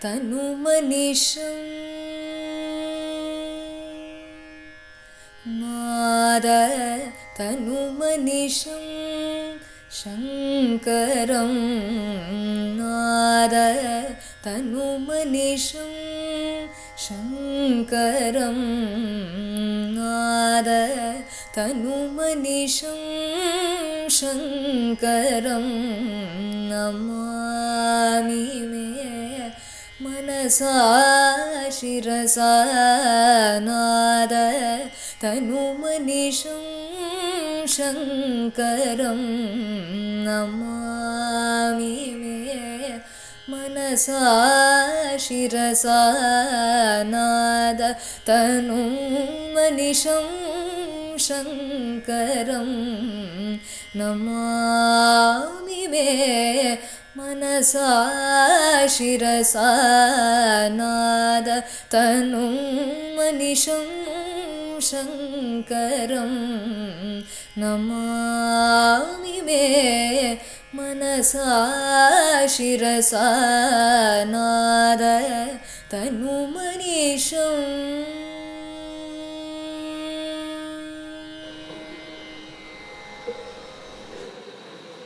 तनुमनिशं नाद तनुमनिशं शङ्करं नाद तनुमनिशं शङ्करं नाद तनुमनिशं शङ्करं नमामि मे मनसा शिरसा नाद तनुमनिशं शङ्करं नमामि मे मनसा शिरसा नाद तनुमनिशं शङ्करं नमामि मे मनसा शिरसा नाद तनुमनिशं शङ्करं नमामि मे मनसा शिरसा नाद तनुमनिशम्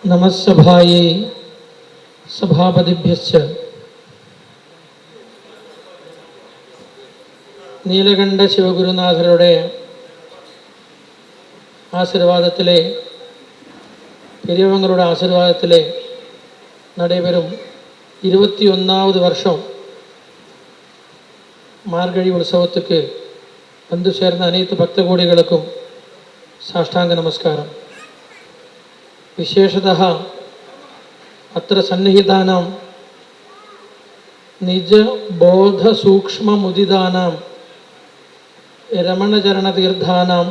नमः सभायै सभापतिभ्यश्च നീലകണ്ഠ ശിവഗുരുനാഥരുടെ ആശീർവാദത്തിലെ പെരിയവങ്ങളുടെ ആശീർവാദത്തിലെ നடைபெறுം 21வது வருஷம் மார்கழி உற்சவத்துக்கு வந்து சேர்ந்த அனைத்து பக்த கோடிகளுக்கும் சாஷ்டாங்க நமஸ்காரம். विशेषतः अत्र सन्निहितानां निजबोधसूक्ष्ममुदितानां रमणचरणतीर्थानां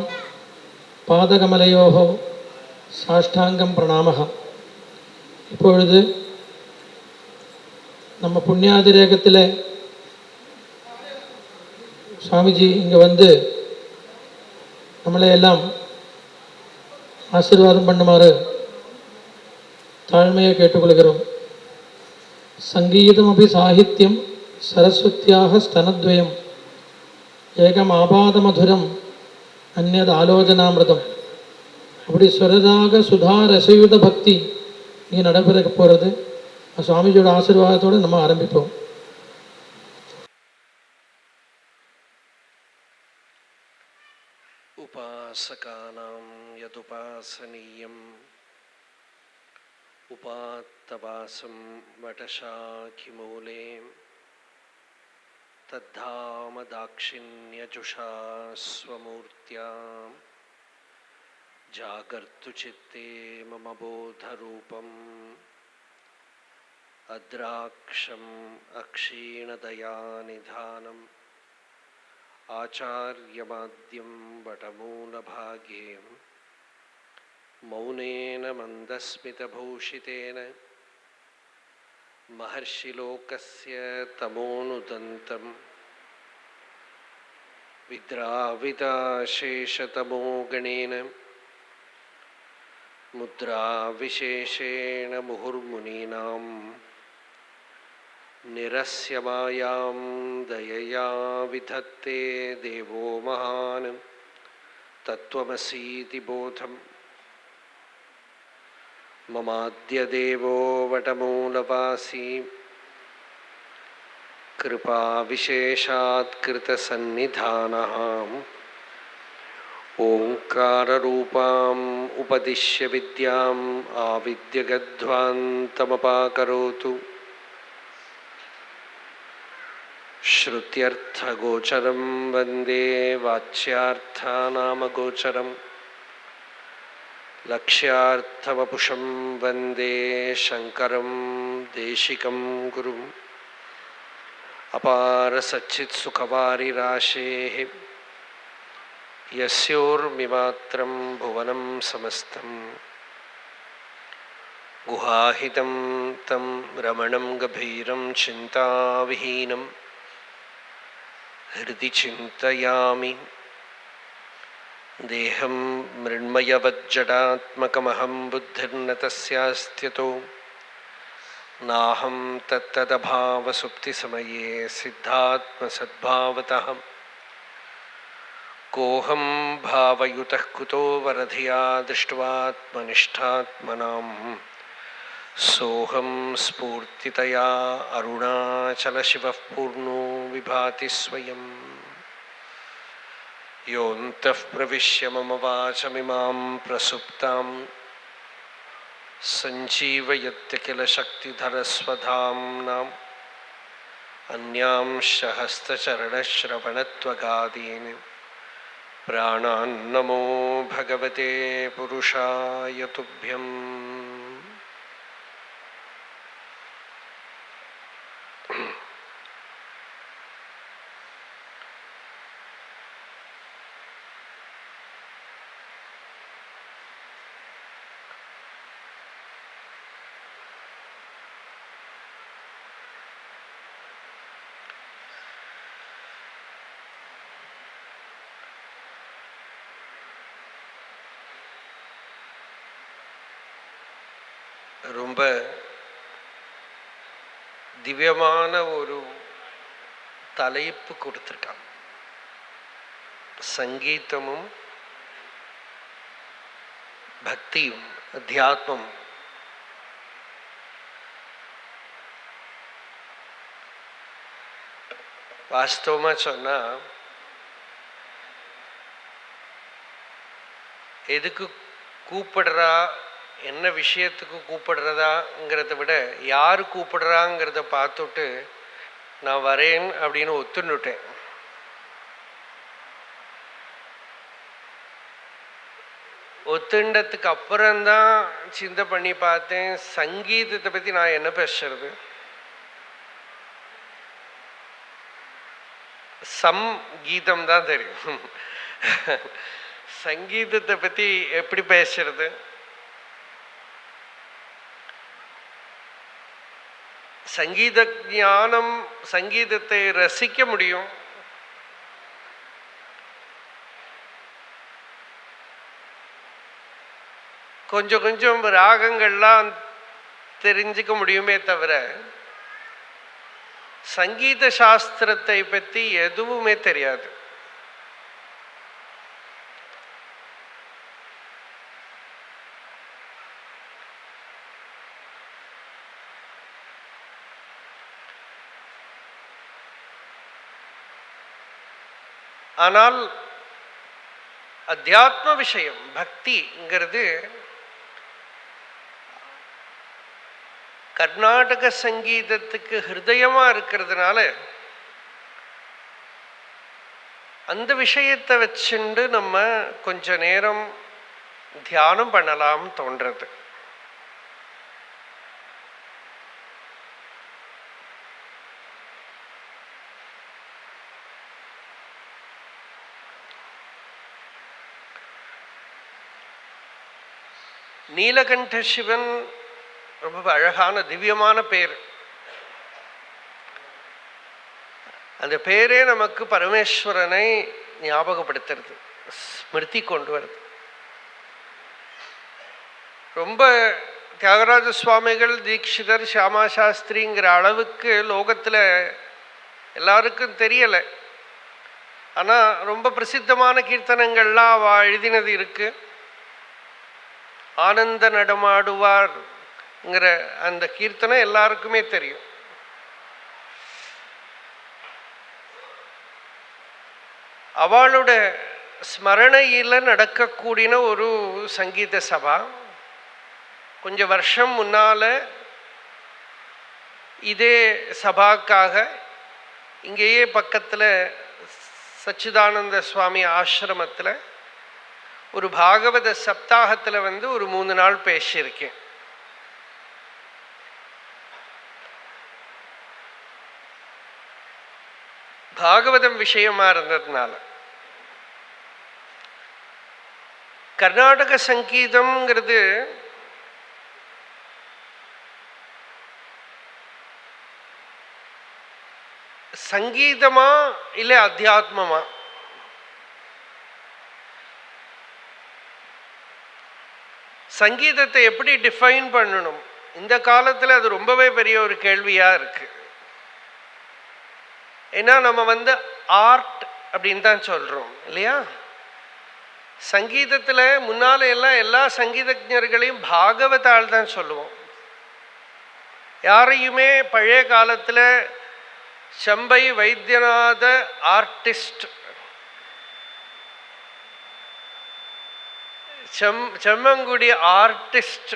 पादकमलयोः साष्टाङ्गं प्रणामः. இப்பொழுது நம்ம புண்ணியாதிரேகத்தில் சுவாமிஜி இங்கே வந்து நம்மளை எல்லாம் ஆசீர்வாதம் பண்ணுமாறு தாழ்மையை கேட்டுக்கொள்கிறோம். சங்கீதமபி சாகித்யம் சரஸ்வத்யாக ஸ்தனத்வயம் ஏகம் ஆபாதமதுரம் அந்நது ஆலோசனாமிருதம். அப்படி ஸ்வரதாக சுதா ரசயுத பக்தி இங்கே நடைபெற போகிறது. சுவாமிஜியோட ஆசீர்வாதத்தோடு நம்ம ஆரம்பிப்போம். உபாசகானாம் யதுபாசனீயம் உபாத்தவாசம் வடசாகிமூலே தத்தாம தாட்சிண்யஜுஷா ஸ்வமூர்த்யாம் ஜாகர்த்து சித்தே மம போதரூபம் அத்ராக்ஷம் அக்ஷீணதயாநிதானம் ஆச்சார்யமாத்யம் வடமூலபாகே மௌனேன மந்தஸ்மிதபூஷிதேன மஹர்ஷிலோகஸ்ய தமோனுதந்தம் வித்ராவிதாசேஷதமோ கணேன முத்ராவிசேஷேண முहुर्முனீனாம் நிரஸ்யமாயாம் தயயா விதத்தே தேவோ மகான் தத்வமசீதி போதம் மமாத்யதேவோ வடமூலவாசி கிருபாவிசேஷாத் கிருதசன்னிதானः ஓங்காரரூபாம் உபதிஷ்ய வித்யாம் ஆவித்யகத்வாந்தமபாகரோது ஸ்ருத்யர்த்தகோச்சரம் வந்தே வாச்யார்த்தாநாமகோச்சரம் லக்ஷ்யார்த்தவபுஷம் வந்தே சங்கரம் தேசிகம் குரும் அபார சச்சித் சுகவாரிராசேः யஸ்யோர்மிமாத்ரம் புவனம் சமஸ்தம் குஹாஹிதம் தம் ரமணம் கபீரம் சிந்தாவிஹீனம் ஹிருதி சிந்தயாமி. தேஹம் மிருண்மயவஜ்ஜடாத்மகமஹம் புத்திர்ன தஸ்யாஸ்த்யதோ नाहं तत्तदभावसुप्तिसमये सिद्धात्मसद्भावतः कोऽहं भावयुतः कुतो वरधिया दृष्ट्वात्मनिष्ठात्मनाम् सोऽहं स्फूर्तितया अरुणाचलशिवः पूर्णो विभाति स्वयं योऽन्तः प्रविश्य मम वाचमिमां प्रसुप्तां सञ्जीवयत्य किल शक्तिधरस्वधाम्नाम् अन्यांश्च हस्तचरणश्रवणत्वगादीन् प्राणान्नमो भगवते पुरुषाय तुभ्यम्. ரொம்ப திவ்யமான ஒரு தலைப்பு கொடுத்திருக்காங்க. சங்கீதமும் பக்தியும் அத்தியாத்மம். வாஸ்தவமா சொன்னா எதுக்கு கூப்பிடுறா, என்ன விஷயத்துக்கு கூப்பிடுறதாங்கிறத விட யார் கூப்பிடுறாங்கிறத பார்த்துட்டு நான் வரேன் அப்படின்னு ஒத்துன்னுட்டேன். ஒத்துண்டதுக்கு அப்புறம்தான் சிந்தை பண்ணி பார்த்தேன், சங்கீதத்தை பற்றி நான் என்ன பேசுறது. கீதம் தான் தெரியும், சங்கீதத்தை பற்றி எப்படி பேசுறது. சங்கீத ஞானம், சங்கீதத்தை ரசிக்க முடியும். கொஞ்சம் கொஞ்சம் ராகங்கள்லாம் தெரிஞ்சுக்க முடியுமே தவிர சங்கீத சாஸ்திரத்தை பற்றி எதுவுமே தெரியாது. ஆனால் அத்தியாத்ம விஷயம் பக்திங்கிறது கர்நாடக சங்கீதத்துக்கு ஹிருதயமா இருக்கிறதுனால அந்த விஷயத்தை வச்சுண்டு நம்ம கொஞ்ச நேரம் தியானம் பண்ணலாம் தோன்றது. நீலகண்ட சிவன் ரொம்ப அழகான திவ்யமான பேர். அந்த பேரே நமக்கு பரமேஸ்வரனை ஞாபகப்படுத்துறது, ஸ்மிருதி கொண்டு வருது. ரொம்ப தியாகராஜ சுவாமிகள், தீட்சிதர், ஷியாமா சாஸ்திரிங்கிற அளவுக்கு லோகத்தில் எல்லாருக்கும் தெரியலை. ஆனால் ரொம்ப பிரசித்தமான கீர்த்தனங்கள்லாம் அவ எழுதினது இருக்கு. ஆனந்த நடமாடுவார்ங்கிற அந்த கீர்த்தனை எல்லாருக்குமே தெரியும். அவளோட ஸ்மரணையில் நடக்கக்கூடிய ஒரு சங்கீத சபா கொஞ்சம் வருஷம் முன்னால இதே சபாக்காக இங்கேயே பக்கத்தில் சச்சிதானந்த சுவாமி ஆசிரமத்தில் ஒரு பாகவத சப்தாகத்தில் ஒரு 3 நாள் பேசியிருக்கேன். பாகவதம் விஷயமா இருந்ததுனால கர்நாடக சங்கீதம்ங்கிறது சங்கீதமா இல்லை அத்தியாத்மமா? சங்கீதத்தை எப்படி டிஃபைன் பண்ணணும்? இந்த காலத்தில் அது ரொம்பவே பெரிய ஒரு கேள்வியாக இருக்கு. ஏன்னா நம்ம ஆர்ட் அப்படின்னு தான் சொல்கிறோம் இல்லையா? சங்கீதத்தில் முன்னால எல்லாம் எல்லா சங்கீதஜர்களையும் பாகவதால் தான் சொல்லுவோம். யாரையுமே பழைய காலத்தில் செம்பை வைத்தியநாத ஆர்டிஸ்ட், செம்மங்குடி ஆர்டிஸ்ட்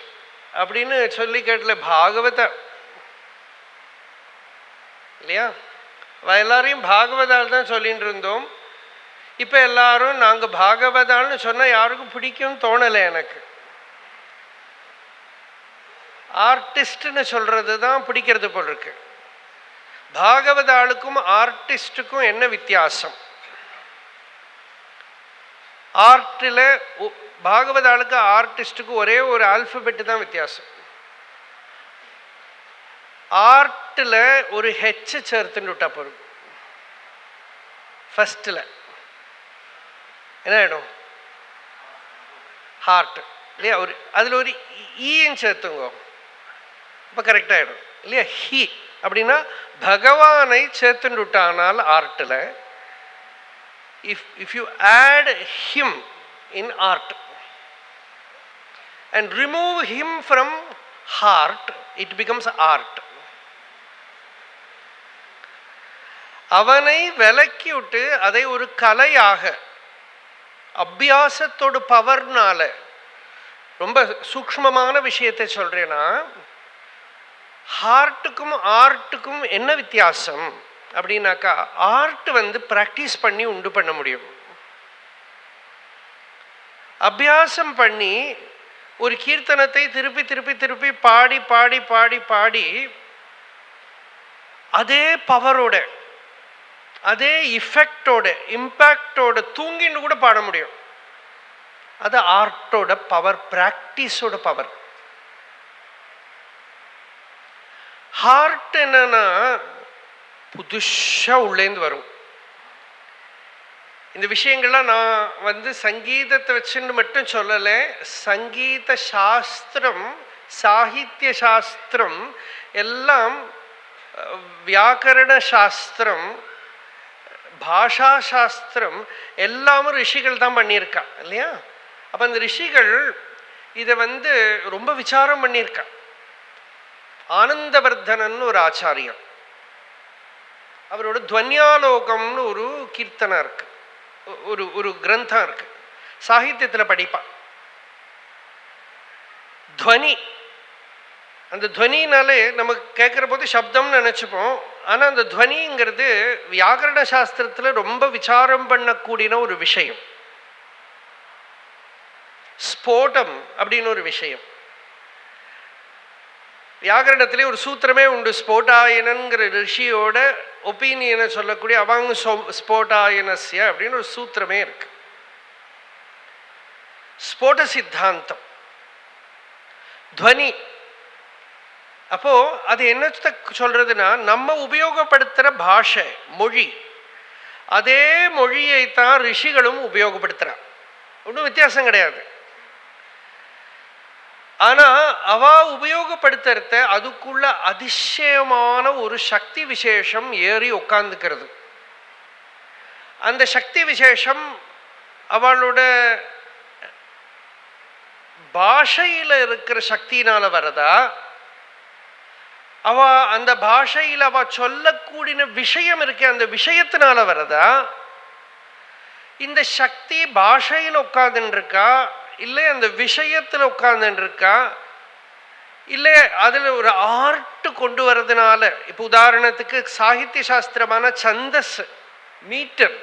அப்படின்னு சொல்லி கேட்டல பாகவத இல்லையா? எல்லாரையும் பாகவதால் தான் சொல்லிட்டு இருந்தோம். இப்போ எல்லாரும் நாங்கள் பாகவதால்னு சொன்னால் யாருக்கும் பிடிக்கும் தோணலை. எனக்கு ஆர்டிஸ்ட்னு சொல்றது தான் பிடிக்கிறது போல் இருக்கு. பாகவதாளுக்கும் ஆர்டிஸ்டுக்கும் என்ன வித்தியாசம்? ஆர்ட்டில் பாகவதாளுக்கு ஆர்டிஸ்டுக்கு ஒரே ஒரு ஆல்பபெட்டு தான் வித்தியாசம். ஆர்ட்டில் ஒரு ஹெச் சேர்த்துன்னு விட்டா போதும். ஃபர்ஸ்டில் என்ன ஆகிடும்? ஹார்ட் இல்லையா? ஒரு அதில் ஒரு ஈன்னு சேர்த்துங்க, இப்போ கரெக்டாகிடும் இல்லையா? ஹி அப்படின்னா பகவானை சேர்த்துன்னு விட்டானால் ஆர்ட்டில். if you add him in art and remove him from heart, it becomes art. அவனை விலக்கி விட்டு அதை ஒரு கலையாக அபியாசத்தோடு பவர்னால, ரொம்ப சூக்ஷ்மமான விஷயத்தை சொல்றேன்னா, ஹார்ட்டுக்கும் ஆர்ட்டுக்கும் என்ன வித்தியாசம் அப்படின்னாக்கா, ஆர்ட் பிராக்டிஸ் பண்ணி உண்டு பண்ண முடியும். அபியாசம் பண்ணி ஒரு கீர்த்தனத்தை திருப்பி திருப்பி திருப்பி பாடி பாடி பாடி பாடி அதே பவரோட, அதே இஃபெக்டோட, இம்பேக்டோட தூங்கின்னு கூட பாட முடியும். அது ஆர்ட்டோட பவர், பிராக்டிஸோட பவர். ஹார்ட் என்னன்னா புதுஷா உள்ளேந்து வரும். இந்த விஷயங்கள்லாம் நான் சங்கீதத்தை வச்சுன்னு மட்டும் சொல்லலை. சங்கீத சாஸ்திரம், சாகித்ய சாஸ்திரம் எல்லாம், வியாக்கரண சாஸ்திரம், பாஷா சாஸ்திரம் எல்லாமும் ரிஷிகள் தான் பண்ணியிருக்கா இல்லையா? அப்போ அந்த ரிஷிகள் இதை ரொம்ப விசாரம் பண்ணியிருக்கா. ஆனந்தவர்தனன் ஒரு ஆச்சாரியர், அவரோட துவன்யாலோகம்னு ஒரு கீர்த்தனம் இருக்கு, ஒரு கிரந்தம் இருக்கு, சாகித்யத்தில் படிப்பா. துவனி, அந்த துவனினாலே நமக்கு கேட்குற போது சப்தம்னு நினச்சிப்போம். ஆனால் அந்த துவனிங்கிறது வியாக்கரண சாஸ்திரத்தில் ரொம்ப விசாரம் பண்ணக்கூடிய ஒரு விஷயம். ஸ்போடம் அப்படின்னு ஒரு விஷயம். வியாகரணத்திலே ஒரு சூத்திரமே உண்டு. ஸ்போட்டாயனங்கிற ரிஷியோட ஒப்பீனியனை சொல்லக்கூடிய அவங்க ஸ்போட்டாயனஸ்ய அப்படின்னு ஒரு சூத்திரமே இருக்கு. ஸ்போட சித்தாந்தம், துவனி. அப்போ அது என்ன சொல்றதுன்னா, நம்ம உபயோகப்படுத்துகிற பாஷை, மொழி, அதே மொழியை தான் ரிஷிகளும் உபயோகப்படுத்துறா. ஒன்றும் வித்தியாசம் கிடையாது. ஆனா அவ உபயோகப்படுத்துறத அதுக்குள்ள அதிசயமான ஒரு சக்தி விசேஷம் ஏறி உட்கார்ந்துக்கிறது. அந்த சக்தி விசேஷம் அவளோட பாஷையில இருக்கிற சக்தியினால வரதா, அவ அந்த பாஷையில் அவ சொல்லக்கூடிய விஷயம் இருக்கே அந்த விஷயத்தினால வரதா, இந்த சக்தி பாஷையில் உட்கார்ந்துட்டு இருக்கா, இல்லை அந்த விஷயத்தில் உட்கார்ந்துட்டு இருக்கா, இல்லை அதில் ஒரு ஆர்ட் கொண்டு வர்றதுனால. இப்போ உதாரணத்துக்கு சாகித்ய சாஸ்திரமான சந்தஸ், மீட்டர்,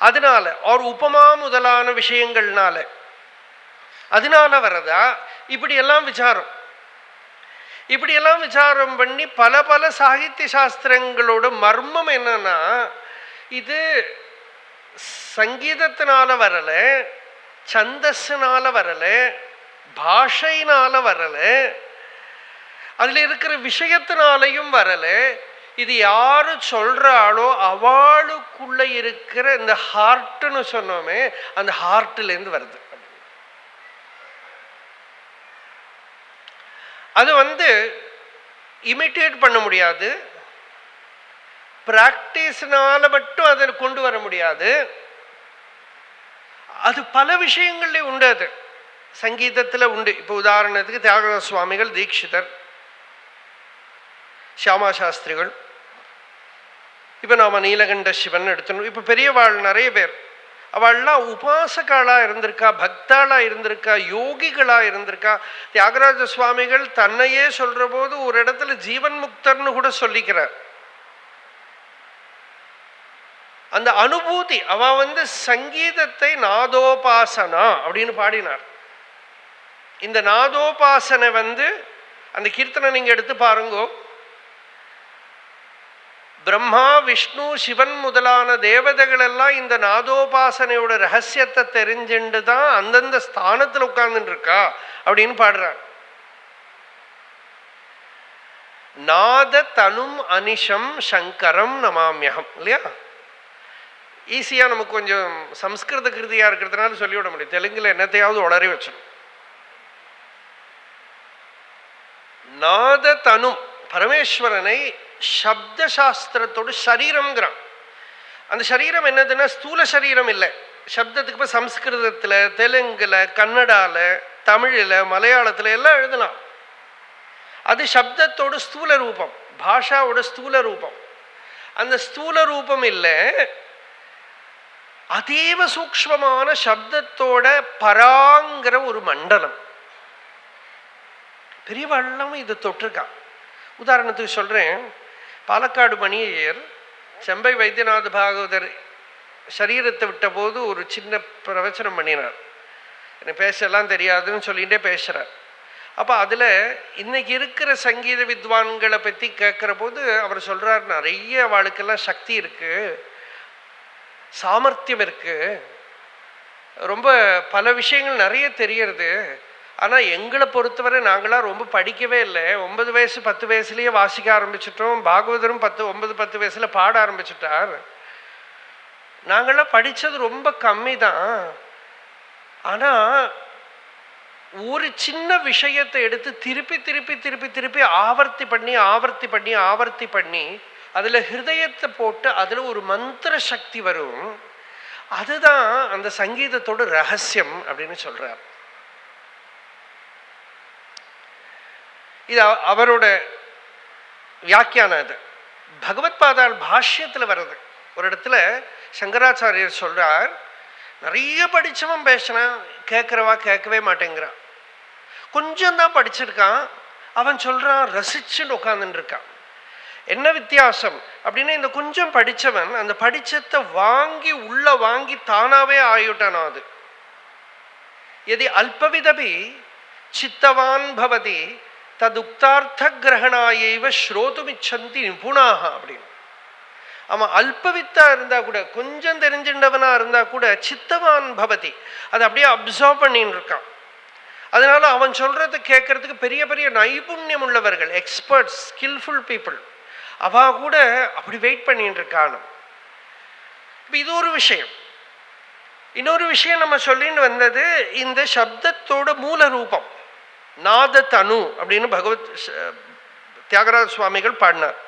அதனால ஒரு உபமா முதலான விஷயங்கள்னால அதனால வரதா, இப்படியெல்லாம் விசாரம். இப்படியெல்லாம் விசாரம் பண்ணி பல பல சாகித்ய சாஸ்திரங்களோட மர்மம் என்னன்னா, இது சங்கீதத்தினால வரல, சந்தஸ்னால வரல, பாஷையினால வரல, அதுல இருக்கிற விஷயத்தினாலையும் வரல. இது யாரு சொல்றாளோ அவளுக்குள்ள இருக்கிற இந்த ஹார்ட்னு சொன்னோமே, அந்த ஹார்ட்ல இருந்து வருது. அது இமிட்டேட் பண்ண முடியாது, பிராக்டிஸ்னால மட்டும் அதை கொண்டு வர முடியாது. அது பல விஷயங்கள்ல உண்டு, அது சங்கீதத்தில் உண்டு. இப்போ உதாரணத்துக்கு தியாகராஜ சுவாமிகள், தீட்சிதர், ஷியாமா சாஸ்திரிகள், இப்போ நாம் நீலகண்ட சிவன் எடுத்துணும். இப்போ பெரியவாள் நிறைய பேர், அவள்லாம் உபாசகாளாக இருந்திருக்கா, பக்தாளாக இருந்திருக்கா, யோகிகளாக இருந்திருக்கா. தியாகராஜ சுவாமிகள் தன்னையே சொல்கிற போது ஒரு இடத்துல ஜீவன் முக்தர்னு கூட சொல்லிக்கிறார். அந்த அனுபூதி, அவ சங்கீதத்தை நாதோபாசனா அப்படின்னு பாடினார். இந்த நாதோபாசனை அந்த கீர்த்தனை நீங்கள் எடுத்து பாருங்கோ. பிரம்மா, விஷ்ணு, சிவன் முதலான தேவதைகள் எல்லாம் இந்த நாதோபாசனையோட ரகசியத்தை தெரிஞ்சுண்டு தான் அந்தந்த ஸ்தானத்தில் உட்கார்ந்துட்டு இருக்கா அப்படின்னு பாடுறார். நாத தனும் அனிஷம் சங்கரம் நமாமியகம் இல்லையா? ஈஸியா நமக்கு கொஞ்சம் சம்ஸ்கிருத கிருதியா இருக்கிறதுனால சொல்லிவிட முடியும். தெலுங்குல என்னத்தையாவது உளறி வச்சிடும். நாத தனும் பரமேஸ்வரனை சப்த சாஸ்திரத்தோடு சரீரம்ங்கிறான். அந்த சரீரம் என்னதுன்னா ஸ்தூல சரீரம் இல்லை. சப்தத்துக்கு இப்போ சம்ஸ்கிருதத்தில், தெலுங்குல, கன்னடால, தமிழில், மலையாளத்தில் எல்லாம் எழுதலாம். அது சப்தத்தோட ஸ்தூல ரூபம், பாஷாவோட ஸ்தூல ரூபம். அந்த ஸ்தூல ரூபம் இல்லை, அதீவ சூக்ஷ்மமான சப்தத்தோட பராங்கிற ஒரு மண்டலம். பெரியவாழ்லாம் இது தொட்டிருக்கா. உதாரணத்துக்கு சொல்றேன், பாலக்காடு மணியர் செம்பை வைத்தியநாத பாகவதர் சரீரத்தை விட்ட போது ஒரு சின்ன பிரவச்சனம் பண்ணினார். எனக்கு பேசலாம் தெரியாதுன்னு சொல்லிகிட்டே பேசுகிறார். அப்போ அதில் இன்னைக்கு இருக்கிற சங்கீத வித்வான்களை பற்றி கேட்குற போது அவர் சொல்கிறார், நிறைய அவளுக்கெல்லாம் சக்தி இருக்குது, சாமர்த்தியம் இருக்குது, ரொம்ப பல விஷயங்கள் நிறைய தெரியறது. ஆனால் எங்களை பொறுத்தவரை நாங்களாம் ரொம்ப படிக்கவே இல்லை. 9 வயசு 10 வயசுலேயே வாசிக்க ஆரம்பிச்சிட்டோம். பாகவதரும் 9-10 வயசில் பாட ஆரம்பிச்சிட்டார். நாங்களாம் படித்தது ரொம்ப கம்மி தான். ஆனால் ஒரு சின்ன விஷயத்தை எடுத்து திருப்பி திருப்பி திருப்பி திருப்பி ஆவர்த்தி பண்ணி ஆவர்த்தி பண்ணி ஆவர்த்தி பண்ணி அதில் ஹிருதயத்தை போட்டு அதில் ஒரு மந்திர சக்தி வரும். அதுதான் அந்த சங்கீதத்தோட ரகசியம் அப்படின்னு சொல்கிறார். இது அவரோட வியாக்கியானம். அது பகவத்பாதால் பாஷ்யத்தில் வர்றது. ஒரு இடத்துல சங்கராச்சாரியர் சொல்றார், நிறைய படித்தவன் பேசுறான், கேட்குறவா கேட்கவே மாட்டேங்கிறான். கொஞ்சம் தான் படிச்சிருக்கான், அவன் சொல்றான் ரசிச்சுன்னு உட்காந்துட்டு இருக்கான். என்ன வித்தியாசம் அப்படின்னா, இந்த கொஞ்சம் படித்தவன் அந்த படிச்சத்தை வாங்கி உள்ள வாங்கி தானாவே ஆயிட்டான். அது எதி அல்பவிதபி சித்தவான் பவதி ததுக்தார்த்த கிரகணாயைவ ஸ்ரோதுமிச்சந்தி நிபுணாக அப்படின்னு. அவன் அல்பவித்தா இருந்தா கூட, கொஞ்சம் தெரிஞ்சின்றவனா இருந்தா கூட சித்தவான் பவதி, அதை அப்படியே அப்சர்வ் பண்ணின்னு இருக்கான். அதனால அவன் சொல்றதை கேட்கறதுக்கு பெரிய பெரிய நைபுண்ணியம் உள்ளவர்கள், எக்ஸ்பர்ட்ஸ், ஸ்கில்ஃபுல் பீப்புள், அவ கூட அப்படி வெயிட் பண்ணிட்டு இருக்கான். இது ஒரு விஷயம். இன்னொரு விஷயம் நம்ம சொல்லின்னு வந்தது, இந்த சப்தத்தோட மூல ரூபம் நாத தனு அப்படின்னு தியாகராஜ சுவாமிகள் பாடினார்.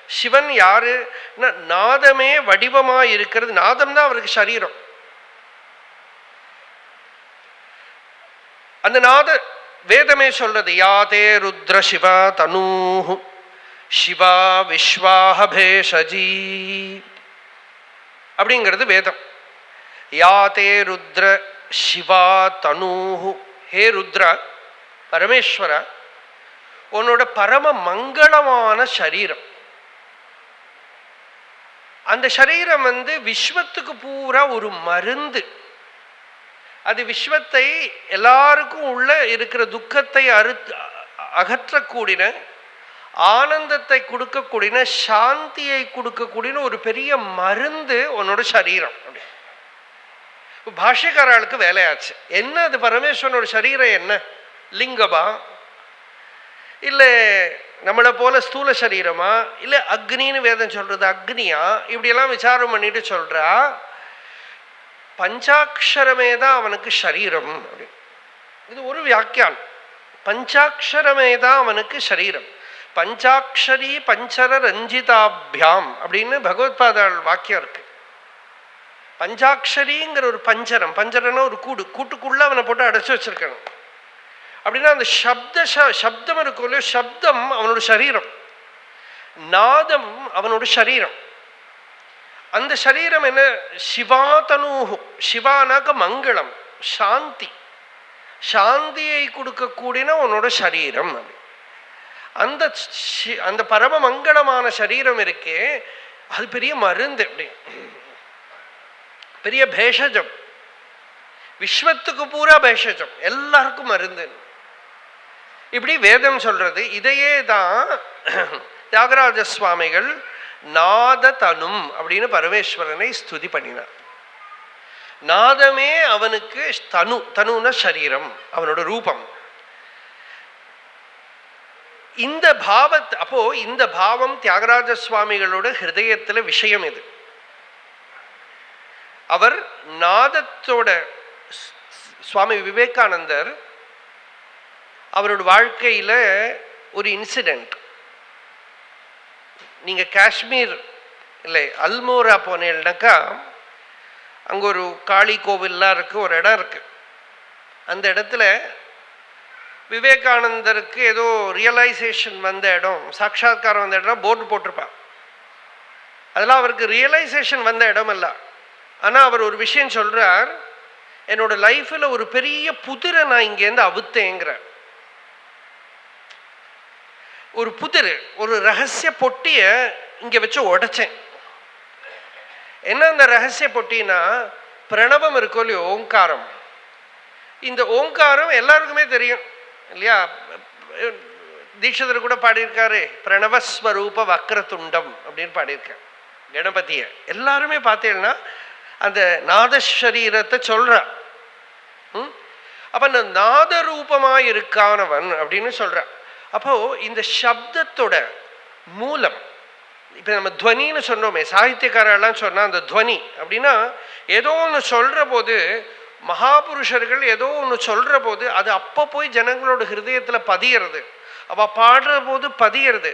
சிவன் யாரு? நாதமே வடிவமா இருக்கிறது. நாதம் தான் அவருக்கு சரீரம். அந்த நாத வேதமே சொல்றது, யாதே ருத்ர சிவா தனூ சிவா விஸ்வாஹ பேஷஜி அப்படிங்கிறது வேதம். யாதே ருத்ர சிவா தனூஹு, ஹே ருத்ரா பரமேஸ்வர, உன்னோட பரம மங்களமான சரீரம். அந்த சரீரம் விஸ்வத்துக்கு பூரா ஒரு மருந்து. அது விஸ்வத்தை எல்லாருக்கும் உள்ள இருக்கிற துக்கத்தை அகற்றக்கூடிய, ஆனந்தத்தை கொடுக்கக்கூடிய, சாந்தியை கொடுக்கக்கூடிய ஒரு பெரிய மருந்து உன்னோட சரீரம். பாஷ்யக்காரர்களுக்கு வேலையாச்சு. என்ன அது பரமேஸ்வரனோட சரீரம் என்ன? லிங்கமா, இல்லை நம்மளை போல ஸ்தூல சரீரமா, இல்லை அக்னின்னு வேதம் சொல்றது அக்னியா, இப்படியெல்லாம் விசாரம் பண்ணிட்டு சொல்றா. பஞ்சாட்சரமே தான் அவனுக்கு சரீரம். இது ஒரு வியாக்கியானம். பஞ்சாட்சரமே தான் அவனுக்கு சரீரம். பஞ்சாட்சரி பஞ்சர ரஞ்சிதாபியாம் அப்படின்னு பகவத்பாதாள் வாக்கியம் இருக்கு. பஞ்சாட்சரிங்கிற ஒரு பஞ்சரம், பஞ்சரம்னா ஒரு கூட்டுக்குள்ள அவனை போட்டு அடைச்சு வச்சிருக்கணும். அப்படின்னா அந்த சப்தம் இருக்கும் இல்லையோ, சப்தம் அவனோட சரீரம், நாதம் அவனோட சரீரம். அந்த சரீரம் என்ன? சிவாதனூஹு. சிவானாக மங்களம், சாந்தி, சாந்தியை கொடுக்கக்கூடிய உன்னோட சரீரம். அந்த அந்த பரம மங்களமான சரீரம் இருக்கே, அது பெரிய மருந்து, அப்படி பெரிய பேஷஜம், விஸ்வத்துக்கு பூரா பேஷஜம், எல்லாருக்கும் மருந்து. இப்படி வேதம் சொல்றது. இதையே தான் தியாகராஜ சுவாமிகள் நாத தனும் அப்படின்னு பரமேஸ்வரனை ஸ்துதி பண்ணினார். நாதமே அவனுக்கு தனு, தனுன சரீரம், அவனோட ரூபம். இந்த பாவத்தை, அப்போ இந்த பாவம் தியாகராஜ சுவாமிகளோட ஹிருதயத்துல விஷயம் இது. அவர் நாதத்தோட, சுவாமி விவேகானந்தர் அவரோட வாழ்க்கையில ஒரு இன்சிடென்ட், நீங்க காஷ்மீர் இல்லை அல்மோரா போனீங்கன்னாக்கா அங்க ஒரு காளி கோவில்லாம் இருக்கு, ஒரு இடம் இருக்கு. அந்த இடத்துல விவேகானந்தருக்கு ஏதோ ரியலைசேஷன் வந்த இடம், சாட்சாத்காரம் வந்த இடம் போர்டு போட்டிருப்பா. அதெல்லாம் அவருக்கு ரியலைசேஷன் வந்த இடம் அல்ல. ஆனா அவர் ஒரு விஷயம் சொல்றார், என்னோட லைஃப்ல ஒரு பெரிய புதிரை நான் இங்கேருந்து அவுத்தேங்கிற. ஒரு புதிர், ஒரு ரகசிய பொட்டிய இங்க வச்சு உடைச்சேன். என்ன அந்த ரகசிய பொட்டினா, பிரணவம் இருக்கும் இல்லையோ, ஓங்காரம். இந்த ஓங்காரம் எல்லாருக்குமே தெரியும் இல்லையா? தீட்சிதர் கூட பாடியிருக்காரு, பிரணவஸ்வரூப வக்ரதுண்டம் அப்படின்னு பாடியிருக்கார் கணபதிய. எல்லாருமே பார்த்தீங்கன்னா அந்த நாதசரீரத்தை சொல்ற. அப்ப அந்த நாத ரூபமா இருக்கானவன் அப்படின்னு சொல்ற. அப்போ இந்த சப்தத்தோட மூலம், இப்ப நம்ம துவனின்னு சொன்னோமே, சாகித்யக்காரெல்லாம் சொன்னா அந்த துவனி அப்படின்னா ஏதோ ஒன்று சொல்ற போது, மகாபுருஷர்கள் ஏதோ ஒன்று சொல்ற போது அது அப்போ போய் ஜனங்களோட ஹிருதயத்துல பதியறது. அவ பாடுற போது பதியறது.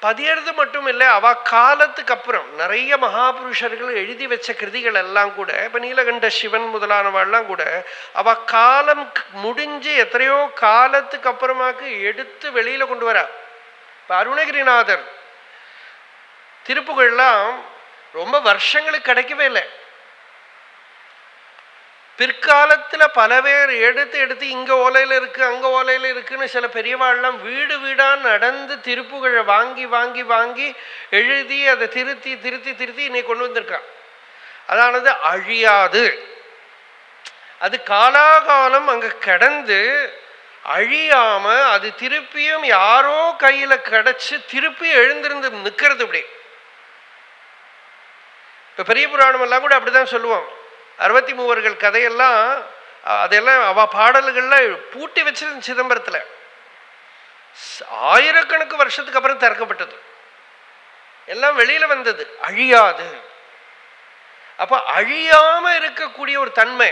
பதியறது மட்டும் இல்லை, அவ காலத்துக்கு அப்புறம் நிறைய மகாபுருஷர்கள் எழுதி வச்ச கிருதிகள் எல்லாம் கூட, இப்ப நீலகண்ட சிவன் முதலானவாள்லாம் கூட அவ காலம் முடிஞ்சு எத்தனையோ காலத்துக்கு அப்புறமாக்கு எடுத்து வெளியில கொண்டு வரா. இப்ப அருணகிரிநாதர் திருப்புகள்லாம் ரொம்ப வருஷங்களுக்கு கிடைக்கவே இல்லை. பிற்காலத்துல பல பேர் எடுத்து இங்க ஓலையில இருக்கு, அங்க ஓலையில இருக்குன்னு சில பெரியவாள்லாம் வீடு வீடா நடந்து திருப்புகழை வாங்கி வாங்கி வாங்கி எழுதி அதை திருத்தி திருத்தி திருத்தி இன்னைக்கு கொண்டு வந்திருக்கான். அதானது அழியாது. அது காலாகாலம் அங்க கிடந்து அழியாம அது திருப்பியும் யாரோ கையில கிடைச்சு திருப்பி எழுந்திருந்து நிக்கிறது. இப்படி இப்ப பெரிய புராணம் எல்லாம் கூட அப்படிதான் சொல்லுவோம். 63 கதையெல்லாம் அதெல்லாம் அவ பாடல்கள்ல பூட்டி வச்சிருந்த சிதம்பரத்துல ஆயிரக்கணக்கு வருஷத்துக்கு அப்புறம் திறக்கப்பட்டது, எல்லாம் வெளியில வந்தது. அழியாது. அப்ப அழியாம இருக்கக்கூடிய ஒரு தன்மை.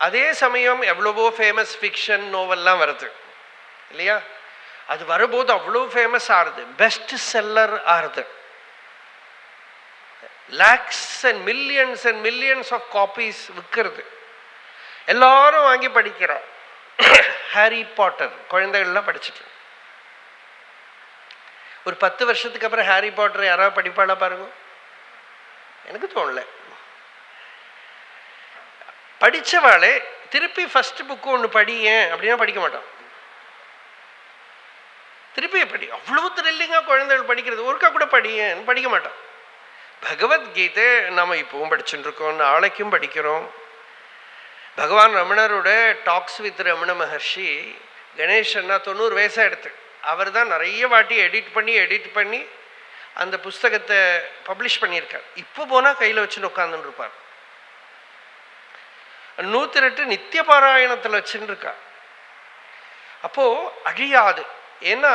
அதே சமயம் எவ்வளவோ ஃபேமஸ் ஃபிக்ஷன் நோவெல்லாம் வருது இல்லையா? அது வரும்போது அவ்வளோ ஃபேமஸ் ஆறுது, பெஸ்ட் செல்லர் ஆறுது. Lakhs and millions of copies விற்கிறது. எல்லாரும் வாங்கி படிக்கிறோம். ஹாரி பாட்டர் குழந்தைகள்லாம் படிச்சுட்டு, ஒரு 10 வருஷத்துக்கு அப்புறம் ஹாரி பாட்டர் யாராவது படிப்பாளா பாருங்க? எனக்கு தோணல. படிச்சவாளே திருப்பி ஃபர்ஸ்ட் புக்கு ஒன்று படியேன் அப்படின்னா படிக்க மாட்டான். திருப்பி படி, அவ்வளவு த்ரில்லிங்கா குழந்தைகள் படிக்கிறது, ஒருக்கா கூட படியேன் படிக்க மாட்டான். பகவத்கீதை நாம இப்பவும் படிச்சுட்டு இருக்கோம், நாளைக்கும் படிக்கிறோம். பகவான் ரமணரோட டாக்ஸ் வித் ரமண மகர்ஷி கணேசன்னா 90 வயசா எடுத்து அவர் தான் நிறைய வாட்டி எடிட் பண்ணி அந்த புஸ்தகத்தை பப்ளிஷ் பண்ணியிருக்கார். இப்போ போனா கையில வச்சுன்னு உட்காந்துன்னு இருப்பார். 108 நித்திய பாராயணத்துல வச்சுன்னு இருக்கா. அப்போ அழியாது. ஏன்னா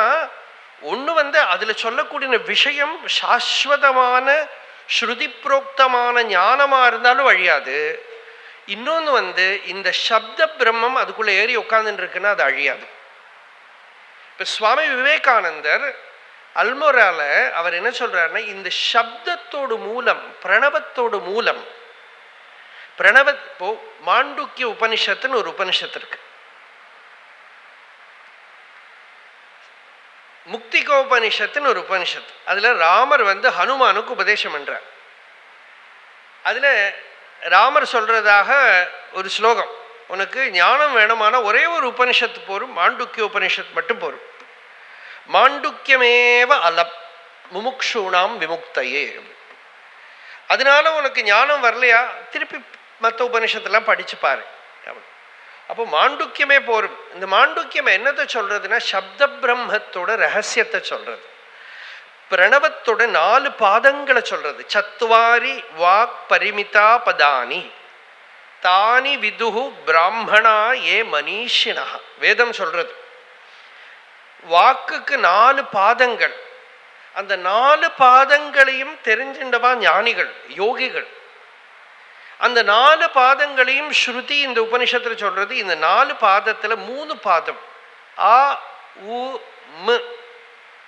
ஒண்ணு அதுல சொல்லக்கூடிய விஷயம் சாஸ்வதமான ஸ்ருதி புரோக்தமான ஞானமா இருந்தாலும் அழியாது. இன்னொன்று வந்து இந்த சப்த பிரம்மம் அதுக்குள்ளே ஏறி உட்காந்துட்டு இருக்குன்னா அது அழியாது. இப்போ சுவாமி விவேகானந்தர் அல்மோரால அவர் என்ன சொல்றாருன்னா, இந்த சப்தத்தோடு மூலம், பிரணவத்தோடு மூலம், இப்போ மாண்டூக்கிய உபனிஷத்துன்னு ஒரு உபனிஷத்து இருக்கு, முக்திகோபனிஷத்துன்னு ஒரு உபனிஷத்து. அதுல ராமர் வந்து ஹனுமானுக்கு உபதேசம் பண்றார். அதுல ராமர் சொல்றதாக ஒரு ஸ்லோகம், உனக்கு ஞானம் வேணுமான ஒரே ஒரு உபனிஷத்து போரும், மாண்டூக்கிய உபனிஷத்து மட்டும் போரும். மாண்டுக்கியமேவ அலம் முமுக்ஷூணாம் விமுக்தையே. அதனால உனக்கு ஞானம் வரலையா, திருப்பி மற்ற உபனிஷத்தெல்லாம் படிச்சு பாரு. அப்போ மாண்டுக்கியமே போரும். இந்த மாண்டுக்கியம் என்னத்தை சொல்றதுன்னா, சப்த பிரம்மத்தோட ரகசியத்தை சொல்றது, பிரணவத்தோட 4 பாதங்களை சொல்றது. சத்வாரி வாக் பரிமிதா பதானி தானி விதுஹு பிராமணா ஏ மனிஷினா. வேதம் சொல்றது வாக்குக்கு 4 பாதங்கள். அந்த 4 பாதங்களையும் தெரிஞ்சின்றவா ஞானிகள், யோகிகள். அந்த 4 பாதங்களையும் ஸ்ருதி இந்த உபனிஷத்துல சொல்றது. இந்த 4 பாதத்துல 3 பாதம் ஆ உ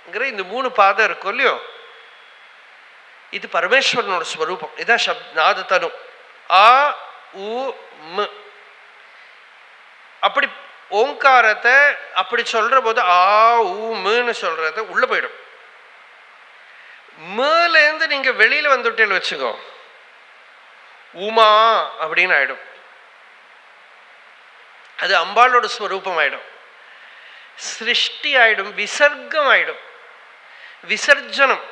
ங்கிற இந்த 3 பாதம் இருக்கும் இல்லையோ, இது பரமேஸ்வரனோட ஸ்வரூபம். இதான் நாதத்தனு. ஆ உ ம. அப்படி ஓங்காரத்தை அப்படி சொல்ற போது ஆ ஊன்னு சொல்றது உள்ள போயிடும். மேலேருந்து நீங்க வெளியில வந்துட்டேன்னு வச்சுக்கோ, உமா அப்படின்னு ஆயிடும். அது அம்பாளோட ஸ்வரூபம் ஆயிடும், சிருஷ்டி ஆயிடும், விசர்க்கம் ஆயிடும், விசர்ஜனம்.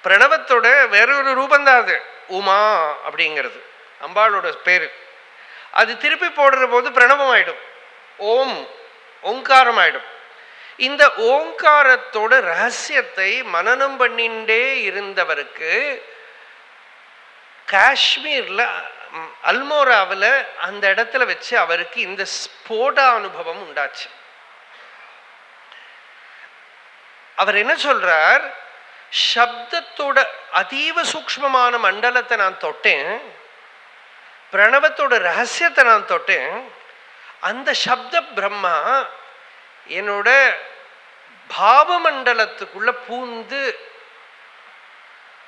பிரணவத்தோட வேறொரு ரூபந்தான் அது, உமா அப்படிங்கிறது அம்பாளோட பேரு. அது திருப்பி போடுற போது பிரணவம் ஆயிடும், ஓம் ஓங்காரம் ஆயிடும். இந்த ஓங்காரத்தோட ரகசியத்தை மனனம் பண்ணிண்டே இருந்தவருக்கு காஷ்மீர்ல அல்மோராவில் அந்த இடத்துல வச்சு அவருக்கு இந்த ஸ்போட அனுபவம் உண்டாச்சு. அவர் என்ன சொல்றார், சப்தத்தோட அதீவ சூக்ஷ்மமான மண்டலத்தை நான் தொட்டேன், பிரணவத்தோட ரகசியத்தை நான் தொட்டேன். அந்த சப்த பிரம்மா என்னோட பாவமண்டலத்துக்குள்ள பூந்து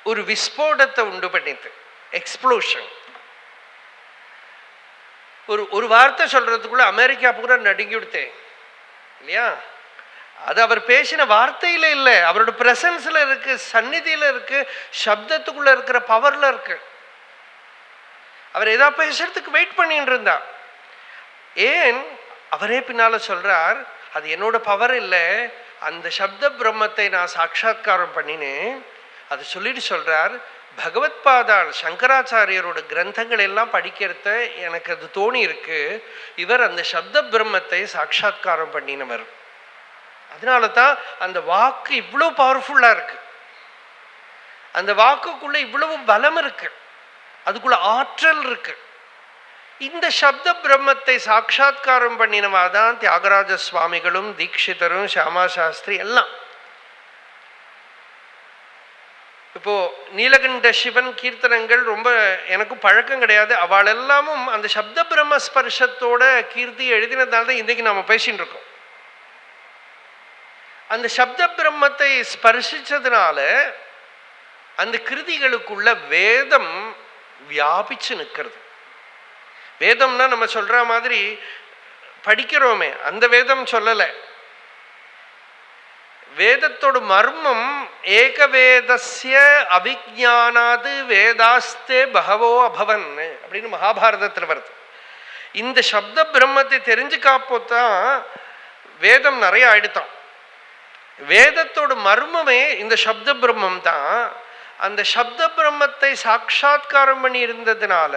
ஒரு விஸ்போடத்தை உண்டு பண்ணிட்டு, எக்ஸ்ப்ளோஷன். ஒரு வார்த்தை சொல்றதுக்குள்ள அமெரிக்கா பூரா நடுங்கி விடுத்தேன் இல்லையா. அது அவர் பேசின வார்த்தையில இல்லை, அவரோட பிரசன்ஸ்ல இருக்கு, சந்நிதியில இருக்கு, சப்தத்துக்குள்ள இருக்கிற பவர்ல இருக்கு. அவர் ஏதா பேசுறதுக்கு வெயிட் பண்ணிட்டு இருந்தா. ஏன் அவரே பின்னால சொல்றார், அது என்னோட பவர் இல்லை, அந்த சப்த பிரம்மத்தை நான் சாட்சாத்காரம் பண்ணினேன். அது சொல்லிட்டு சொல்றார், பகவத் பாதாள் சங்கராச்சாரியரோட கிரந்தங்கள் எல்லாம் படிக்கிறத எனக்கு அது தோணி இருக்கு, இவர் அந்த சப்த பிரம்மத்தை சாட்சாத்காரம் பண்ணினவர். அதனால தான் அந்த வாக்கு இவ்வளவு பவர்ஃபுல்லா இருக்கு, அந்த வாக்குக்குள்ள இவ்வளவு பலம் இருக்கு, அதுக்குள்ள ஆற்றல் இருக்கு. இந்த சப்த பிரம்மத்தை சாட்சாத்காரம் பண்ணினவாதான் தியாகராஜ சுவாமிகளும் தீட்சிதரும் ஷியாமா சாஸ்திரி எல்லாம். இப்போ நீலகண்ட சிவன் கீர்த்தனங்கள் ரொம்ப எனக்கு பழக்கம் கிடையாது, அவள் எல்லாமும் அந்த சப்த பிரம்ம ஸ்பர்ஷத்தோட கீர்த்தி எழுதினதால தான் இன்னைக்கு நாம பேசிட்டு இருக்கோம். அந்த சப்த பிரம்மத்தை ஸ்பர்சிச்சதுனால அந்த கிருதிகளுக்குள்ள வேதம் வியாபிச்சு நிற்கிறது. வேதம்னா நம்ம சொல்ற மாதிரி படிக்கிறோமே அந்த வேதம் சொல்லலை. வேதத்தோட மர்மம் ஏகவேதஸ்ய அவிஜானாது வேதாஸ்தே பகவோ அபவன் அப்படின்னு மகாபாரதத்தில் வருது. இந்த சப்த பிரம்மத்தை தெரிஞ்சுக்காப்போதான் வேதம் நிறைய ஆயிடுத்தான். வேதத்தோட மர்மமே இந்த சப்த பிரம்மம் தான். அந்த சப்த பிரம்மத்தை சாட்சாத்காரம் பண்ணி இருந்ததுனால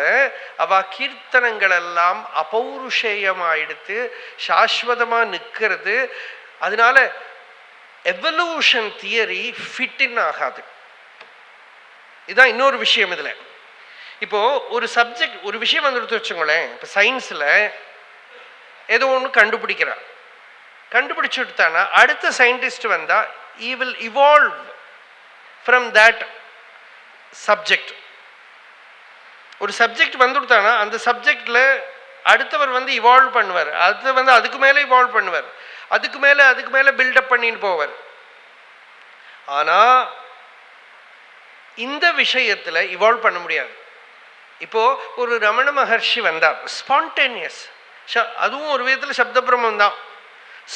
அவ கீர்த்தனங்கள் எல்லாம் அபௌருஷேயமாயிடுத்து, சாஸ்வதமா நிற்கிறது. அதனால எவல்யூஷன் தியரி ஃபிட்டின் ஆகாது. இதுதான் இன்னொரு விஷயம். இதுல இப்போ ஒரு சப்ஜெக்ட், ஒரு விஷயம் வந்துடுத்து வச்சுங்களேன். இப்போ சயின்ஸ்ல ஏதோ ஒன்று கண்டுபிடிக்கிறார், கண்டுபிடிச்சுட்டானா அடுத்த சயின்டிஸ்ட் வந்தா he will evolve from that subject. ஒரு சப்ஜெக்ட் வந்துட்டானா அந்த சப்ஜெக்டில் அடுத்தவர் இவால்வ் பண்ணுவார், அடுத்து அதுக்கு மேலே இவால்வ் பண்ணுவார், அதுக்கு மேலே பில்டப் பண்ணிட்டு போவார். ஆனால் இந்த விஷயத்தில் இவால்வ் பண்ண முடியாது. இப்போது ஒரு ரமண மகர்ஷி வந்தார், ஸ்பான்டேனியஸ், அதுவும் ஒரு விதத்தில் சப்த பிரம்மம் தான்,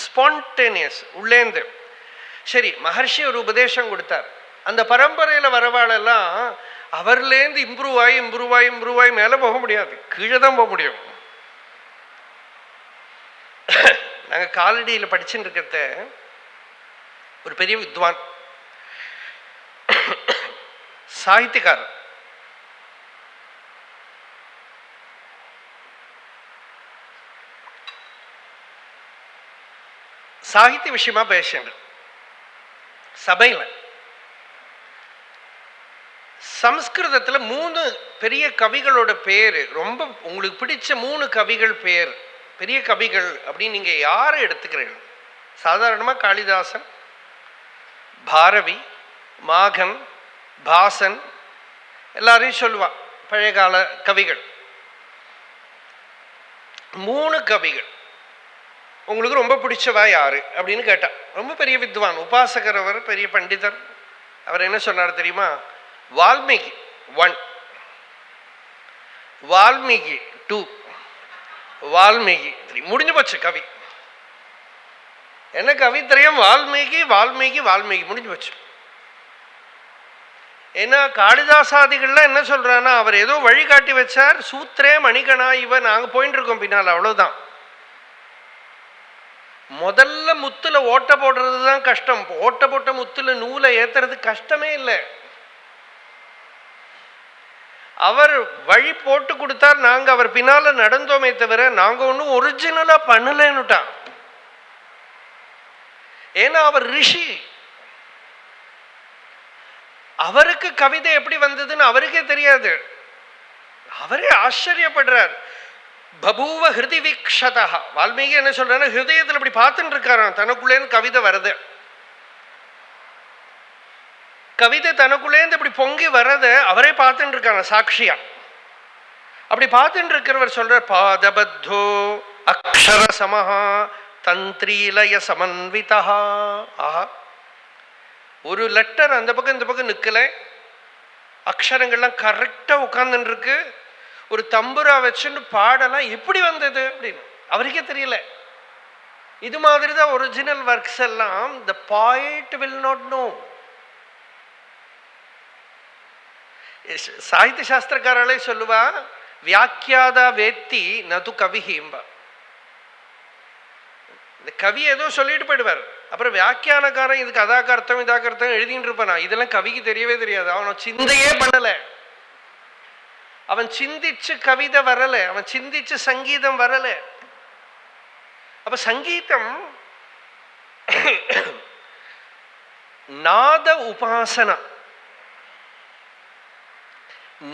ஸ்பான்டேனியஸ் உள்ளேந்து. சரி, மகர்ஷி ஒரு உபதேசம் கொடுத்தார். அந்த பரம்பரையில் வரவாளெல்லாம் அவர்லேருந்து இம்ப்ரூவ் ஆகி மேலே போக முடியாது, கீழே தான் போக முடியும். நாங்கள் காலடியில் படிச்சுட்டு இருக்கிறத ஒரு பெரிய வித்வான், சாகித்யக்காரர், சாகித்ய விஷயமா பேசுங்க சபையில். சம்ஸ்கிருதத்தில் 3 பெரிய கவிகளோட பேர், ரொம்ப உங்களுக்கு பிடிச்ச 3 கவிகள் பேர், பெரிய கவிகள் அப்படின்னு நீங்கள் யாரை எடுத்துக்கிறீர்கள்? சாதாரணமாக காளிதாசன், பாரவி, மாகன், பாசன் எல்லாரையும் சொல்லுவா, பழைய கால கவிகள். 3 கவிகள் உங்களுக்கு ரொம்ப பிடிச்சவா யாரு அப்படின்னு கேட்டா, ரொம்ப பெரிய வித்வான், உபாசகர், அவர் பெரிய பண்டிதர். அவர் என்ன சொன்னார் தெரியுமா? வால்மீகி 1, வால்மீகி 2, வால்மீகி 3. முடிஞ்சு போச்சு கவி. என்ன கவித்திரயம்? வால்மீகி வால்மீகி வால்மீகி, முடிஞ்சு போச்சு. ஏன்னா காளிதாசாதிகள்லாம் என்ன சொல்றான்னா, அவர் ஏதோ வழிகாட்டி வச்சார், சூத்திரே மணிகணா இவ, நாங்கள் போயிட்டு இருக்கோம் பின்னால், அவ்வளவுதான். முதல்ல முத்துல ஓட்ட போடுறது தான் கஷ்டம். ஓட்ட போட்ட முத்துல நூலை ஏத்துறது கஷ்டமே இல்லை. அவர் வழி போட்டு கொடுத்தார், நாங்க அவர் பின்னால நடந்தோமே தவிர நாங்க ஒன்றும் ஒரிஜினலா பண்ணலன்னுட்டான். ஏன்னா அவர் ரிஷி, அவருக்கு கவிதை எப்படி வந்ததுன்னு அவருக்கே தெரியாது. அவரே ஆச்சரியப்படுறார். பபூவ ஹிருதி வீக்ஷதா. வால்மீகி என்ன சொல்றாரு? ஹிருதயத்தில் இப்படி பார்த்துட்டு இருக்காராம், தனக்குள்ளேன்னு கவிதை வருது. கவிதை தனக்குள்ளேந்து இப்படி பொங்கி வரத அவரே பார்த்துட்டு இருக்காங்க சாட்சியா. அப்படி பார்த்துட்டு இருக்கிறவர் சொல்ற, பாதபத்தோ அக்ஷர சமஹா தந்திரீலய சமன்விதா. ஆஹா, ஒரு லெட்டர் அந்த பக்கம் இந்த பக்கம் நிக்கல, அக்ஷரங்கள்லாம் கரெக்டா உட்கார்ந்துட்டு இருக்கு. ஒரு தம்புரா வச்சுன்னு பாடலாம் எப்படி வந்தது அப்படின்னு அவருக்கே தெரியல. இது மாதிரி தான் ஒரிஜினல் ஒர்க்ஸ் எல்லாம். The point will not know. சாகித்ய சாஸ்திரக்காரர்களே சொல்லுவா, வியாக்கியாதா வேத்தி நது கவிஹிம்பா. இந்த கவி ஏதோ சொல்லிட்டு போயிடுவார், அப்புறம் வியாக்கியானக்காரன் இதுக்கு அதாக்கு அர்த்தம் இதாக்கு அர்த்தம் எழுதிட்டு இருப்பானா. இதெல்லாம் கவிக்கு தெரியவே தெரியாது, அவன் சிந்தையே பண்ணல, அவன் சிந்திச்சு கவிதை வரல, அவன் சிந்திச்சு சங்கீதம் வரல. அப்ப சங்கீதம் நாத உபாசனா,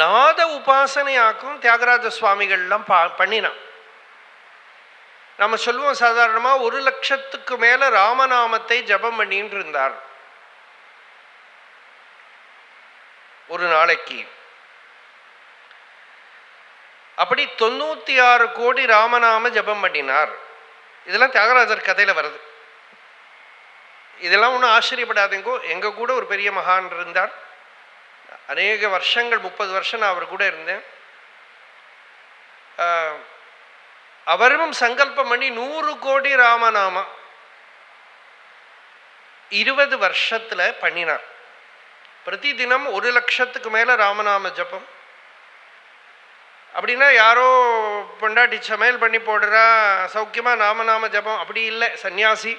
நாத உபாசனையாக்கும் தியாகராஜ சுவாமிகள்லாம் பண்ணினான். நம்ம சொல்லுவோம் சாதாரணமா 1,00,000க்கு மேல ராமநாமத்தை ஜபம் பண்ணிட்டு இருந்தார் ஒரு நாளைக்கு. அப்படி 96 கோடி ராமநாம ஜபம் பண்ணினார். இதெல்லாம் தியாகராஜர் கதையில வருது. இதெல்லாம் ஒன்றும் ஆச்சரியப்படாதீங்கோ. எங்க கூட ஒரு பெரிய மகான் இருந்தார், அநேக வருஷங்கள், 30 வருஷம் நான் அவர் கூட இருந்தேன். அவரும் சங்கல்பம் பண்ணி 100 கோடி ராமநாமம் 20 வருஷத்துல பண்ணினார். பிரதி தினம் 1,00,000க்கு மேல ராமநாம ஜபம். அப்படின்னா யாரோ பொண்டாட்டி சமையல் பண்ணி போடுறா சௌக்கியமா நாமநாம ஜபம் அப்படி இல்லை. சன்னியாசி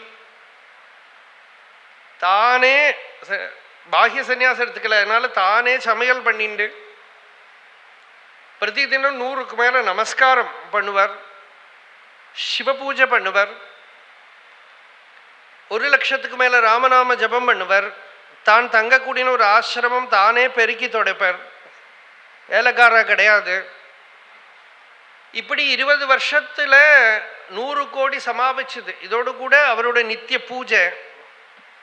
தானே பாஹ்ய சன்னியாசம் எடுத்துக்கல, அதனால தானே சமையல் பண்ணிண்டு பிரதி தினம் 100க்கு மேல நமஸ்காரம் பண்ணுவார், சிவ பூஜை பண்ணுவார், 1,00,000க்கு மேல ராமநாம ஜபம் பண்ணுவார். தான் தங்கக்கூடிய ஒரு ஆசிரமம் தானே பெருக்கி தொடைப்பார், வேலைக்காரா கிடையாது. இப்படி 20 வருஷத்துல 100 கோடி சமாபிச்சது. இதோடு கூட அவரோட நித்திய பூஜை,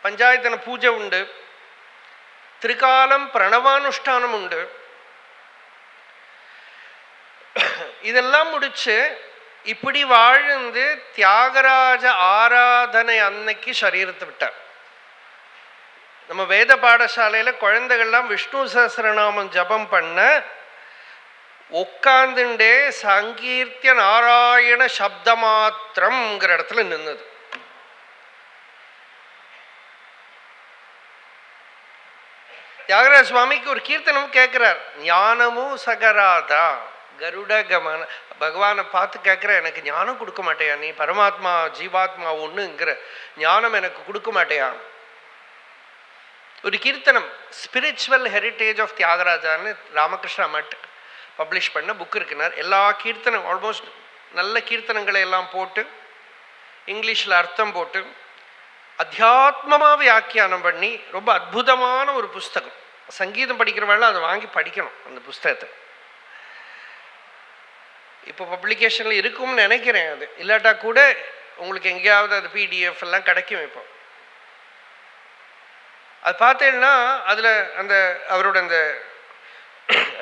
பஞ்சாயத்தன பூஜை உண்டு, திரிகாலம் பிரணவானுஷ்டானம் உண்டு. இதெல்லாம் முடிச்சு இப்படி வாழ்ந்து தியாகராஜ ஆராதனை அன்னைக்கு சரீரத்தை விட்டார். நம்ம வேத பாடசாலையில குழந்தைகள்லாம் விஷ்ணு சஹஸ்ரநாமம் ஜபம் பண்ண உட்கார்ந்துண்டே சங்கீர்த்திய நாராயண சப்தமாத்திரம்ங்கிற இடத்துல நின்னது. தியாகராஜ சுவாமிக்கு ஒரு கீர்த்தனம் கேட்கிறார், ஞானமும் சகராதா கருட கமன. பகவானை பார்த்து கேட்குற, எனக்கு ஞானம் கொடுக்க மாட்டேயா நீ? பரமாத்மா ஜீவாத்மா ஒன்றுங்கிற ஞானம் எனக்கு கொடுக்க மாட்டேயா? ஒரு கீர்த்தனம், ஸ்பிரிச்சுவல் ஹெரிட்டேஜ் ஆஃப் தியாகராஜான்னு ராமகிருஷ்ணா மட் பப்ளிஷ் பண்ண புக் இருக்குனார். எல்லா கீர்த்தனம் ஆல்மோஸ்ட் நல்ல கீர்த்தனங்களை எல்லாம் போட்டு இங்கிலீஷில் அர்த்தம் போட்டு அத்தியாத்மமாக வியாக்கியானம் பண்ணி ரொம்ப அற்புதமான ஒரு புஸ்தகம். சங்கீதம் படிக்கிறவங்கள அதை வாங்கி படிக்கணும் அந்த புஸ்தகத்தை. இப்போ பப்ளிகேஷனில் இருக்கும்னு நினைக்கிறேன். அது இல்லாட்டா கூட உங்களுக்கு எங்கேயாவது அது பிடிஎஃப் எல்லாம் கிடைக்கும். இப்போ அது பார்த்தேன்னா அதில் அந்த அவரோட அந்த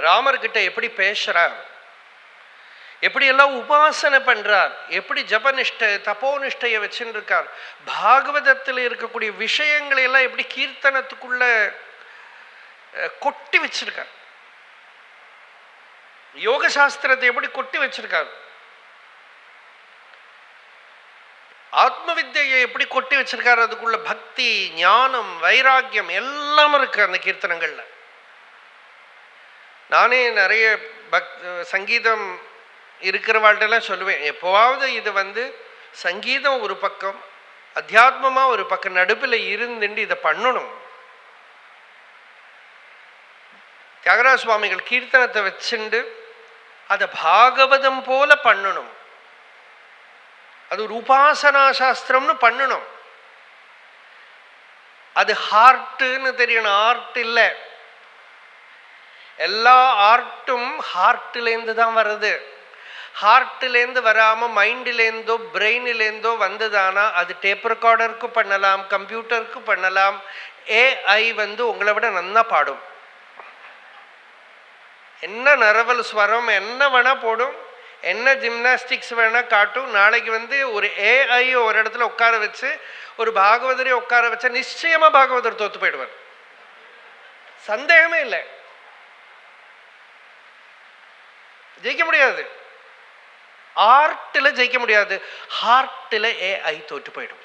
ராமர்கிட்ட எப்படி பேசுகிறார், எப்படி எல்லாம் உபாசனை பண்றார், எப்படி ஜபநிஷ்டை தபோனிஷ்டையை வச்சுன்னு இருக்கார், பாகவதத்தில் இருக்கக்கூடிய விஷயங்களை எல்லாம் எப்படி கீர்த்தனத்துக்குள்ள கொட்டி வச்சிருக்கார், யோக சாஸ்திரத்தை எப்படி கொட்டி வச்சிருக்கார், ஆத்ம வித்யை எப்படி கொட்டி வச்சிருக்காரு, அதுக்குள்ள பக்தி ஞானம் வைராக்கியம் எல்லாம் இருக்கு அந்த கீர்த்தனங்கள்ல. நானே நிறைய சங்கீதம் இருக்கிறவாழ்கிட்டலாம் சொல்லுவேன், எப்போவாவது இது சங்கீதம் ஒரு பக்கம் அத்தியாத்மமா ஒரு பக்கம் நடுப்பில் இருந்துட்டு இதை பண்ணணும். தியாகராஜ சுவாமிகள் கீர்த்தனத்தை வச்சுண்டு அதை பாகவதம் போல பண்ணணும். அது ஒரு உபாசனா சாஸ்திரம்னு பண்ணணும். அது ஹார்ட்டுன்னு தெரியணும், ஆர்ட் இல்லை. எல்லா ஆர்ட்டும் ஹார்ட்லேருந்து தான் வருது. ஹார்ட்லேருந்து வராமல் மைண்டிலேருந்தோ பிரெயினிலேருந்தோ வந்ததானா அது டேப் ரெக்கார்டருக்கு பண்ணலாம், கம்ப்யூட்டருக்கு பண்ணலாம். ஏஐ உங்களை விட நல்லா பாடும். என்ன நரவல் ஸ்வரம் என்ன வேணா போடும், என்ன ஜிம்னாஸ்டிக்ஸ் வேணா காட்டும். நாளைக்கு ஒரு ஏஐ ஒரு இடத்துல உட்கார வச்சு ஒரு பாகவதரை உட்கார வச்சா நிச்சயமா பாகவதர் தோத்து போயிடுவார், சந்தேகமே இல்லை. ஜெயிக்க முடியாது, ஆர்ட்டில் ஜெயிக்க முடியாது, ஹார்ட்டில் ஏஐ தோற்று போயிடும்.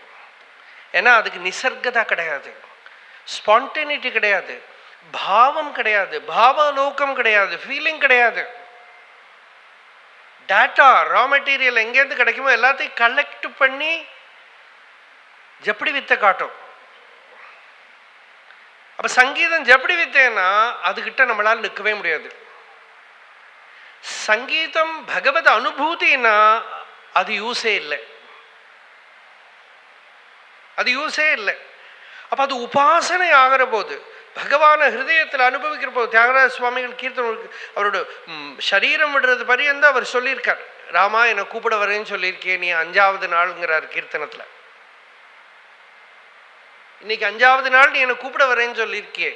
ஏன்னா அதுக்கு நிசர்கதா கிடையாது, ஸ்பான்டேனிட்டி கிடையாது, பாவம் கிடையாது, பாவலோகம் கிடையாது, ஃபீலிங் கிடையாது. டேட்டா ரா மெட்டீரியல் எங்கேருந்து கிடைக்குமோ எல்லாத்தையும் கலெக்ட் பண்ணி ஜப்படி வித்தை காட்டும். அப்ப சங்கீதம் ஜப்படி வித்தேன்னா அதுகிட்ட நம்மளால் நிற்கவே முடியாது. சங்கீதம் பகவத் அனுபூதினா அது யூஸே இல்லை, அது யூஸே இல்லை. அப்ப அது உபாசனை ஆகிற போது பகவான ஹிருதயத்தில் அனுபவிக்கிற போது தியாகராஜ சுவாமிகள் கீர்த்தனம் அவரோட சரீரம் விடுறது பரியந்த அவர் சொல்லியிருக்கார். ராமா என்னை கூப்பிட வரேன்னு சொல்லியிருக்கேன், நீ 5வது நாளுங்கிறார் கீர்த்தனத்துல. இன்னைக்கு 5வது நாள் நீ என்னை கூப்பிட வரேன்னு சொல்லியிருக்கே.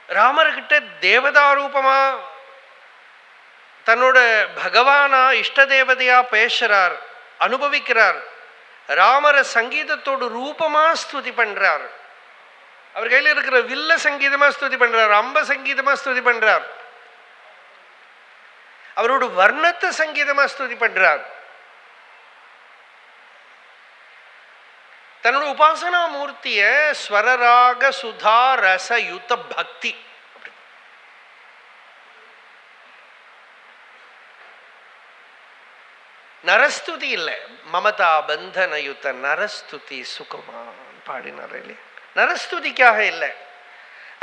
ராமர்கிட்ட தேவதா ரூபமா தன்னோட பகவானா இஷ்ட தேவதையா பேசுறார், அனுபவிக்கிறார். ராமரை சங்கீதத்தோடு ரூபமா ஸ்துதி பண்றார். அவர் கையில் இருக்கிற வில்ல சங்கீதமா ஸ்துதி பண்றார், அம்ப சங்கீதமா ஸ்துதி பண்றார், அவரோட வர்ணத்தை சங்கீதமா ஸ்துதி பண்றார். தன்னோட உபாசனா மூர்த்திய ஸ்வரராக சுதா ரச யுத்த பக்தி. நரஸ்துதி இல்லை, மமதா பந்தன யுத்த நரஸ்துதி சுகமான் பாடினார் இல்லையா. நரஸ்துதிக்காக இல்லை,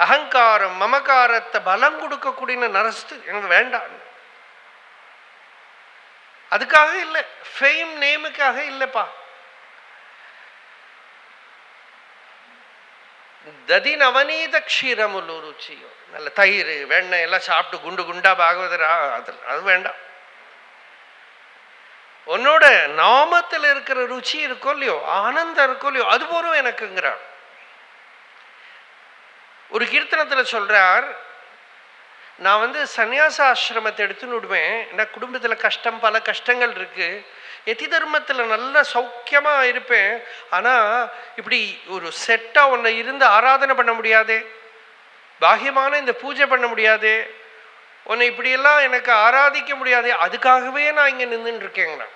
அகங்காரம் மமகாரத்தை பலம் கொடுக்கக்கூடிய நரஸ்துதி எனக்கு வேண்டாம். அதுக்காக இல்லை, ஃபேம் நேமுக்காக இல்லைப்பா. ததி நவநீத க்ஷீரமுல்லு ருச்சியோ, நல்ல தயிர் வெண்ணெய் எல்லாம் சாப்பிட்டு குண்டு குண்டா பாகவதர் அது வேண்டாம். உன்னோட நாமத்தில் இருக்கிற ருச்சி இருக்கோ இல்லையோ, ஆனந்தம் இருக்கோ இல்லையோ, அது போலும் எனக்குங்கிறார். ஒரு கீர்த்தனத்துல சொல்றார், நான் சந்நியாச ஆசிரமத்தை எடுத்துன்னு விடுவேன். ஏன்னா குடும்பத்தில் கஷ்டம், பல கஷ்டங்கள் இருக்கு. எதி தர்மத்தில் நல்ல சௌக்கியமாக இருப்பேன். ஆனால் இப்படி ஒரு செட்டாக ஒன்றை இருந்து ஆராதனை பண்ண முடியாதே, பாகியமான இந்த பூஜை பண்ண முடியாதே, உன்னை இப்படியெல்லாம் எனக்கு ஆராதிக்க முடியாதே, அதுக்காகவே நான் இங்கே நின்றுன்னு இருக்கேங்கண்ணா.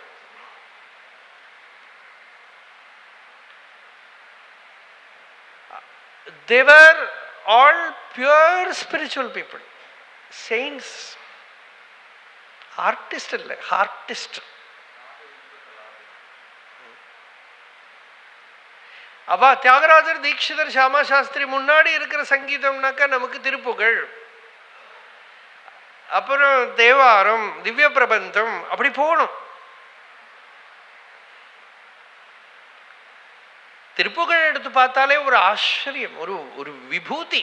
They were all pure spiritual people, saints, artist இல்லை, ஆர்டிஸ்ட். அவா தியாகராஜர், தீட்சிதர், ஷியாமா சாஸ்திரி முன்னாடி இருக்கிற சங்கீதம்னாக்கா நமக்கு திருப்புகழ், அப்புறம் தேவாரம், திவ்ய பிரபந்தம், அப்படி போகணும். திருப்புகழ் எடுத்து பார்த்தாலே ஒரு ஆச்சரியம், ஒரு விபூதி.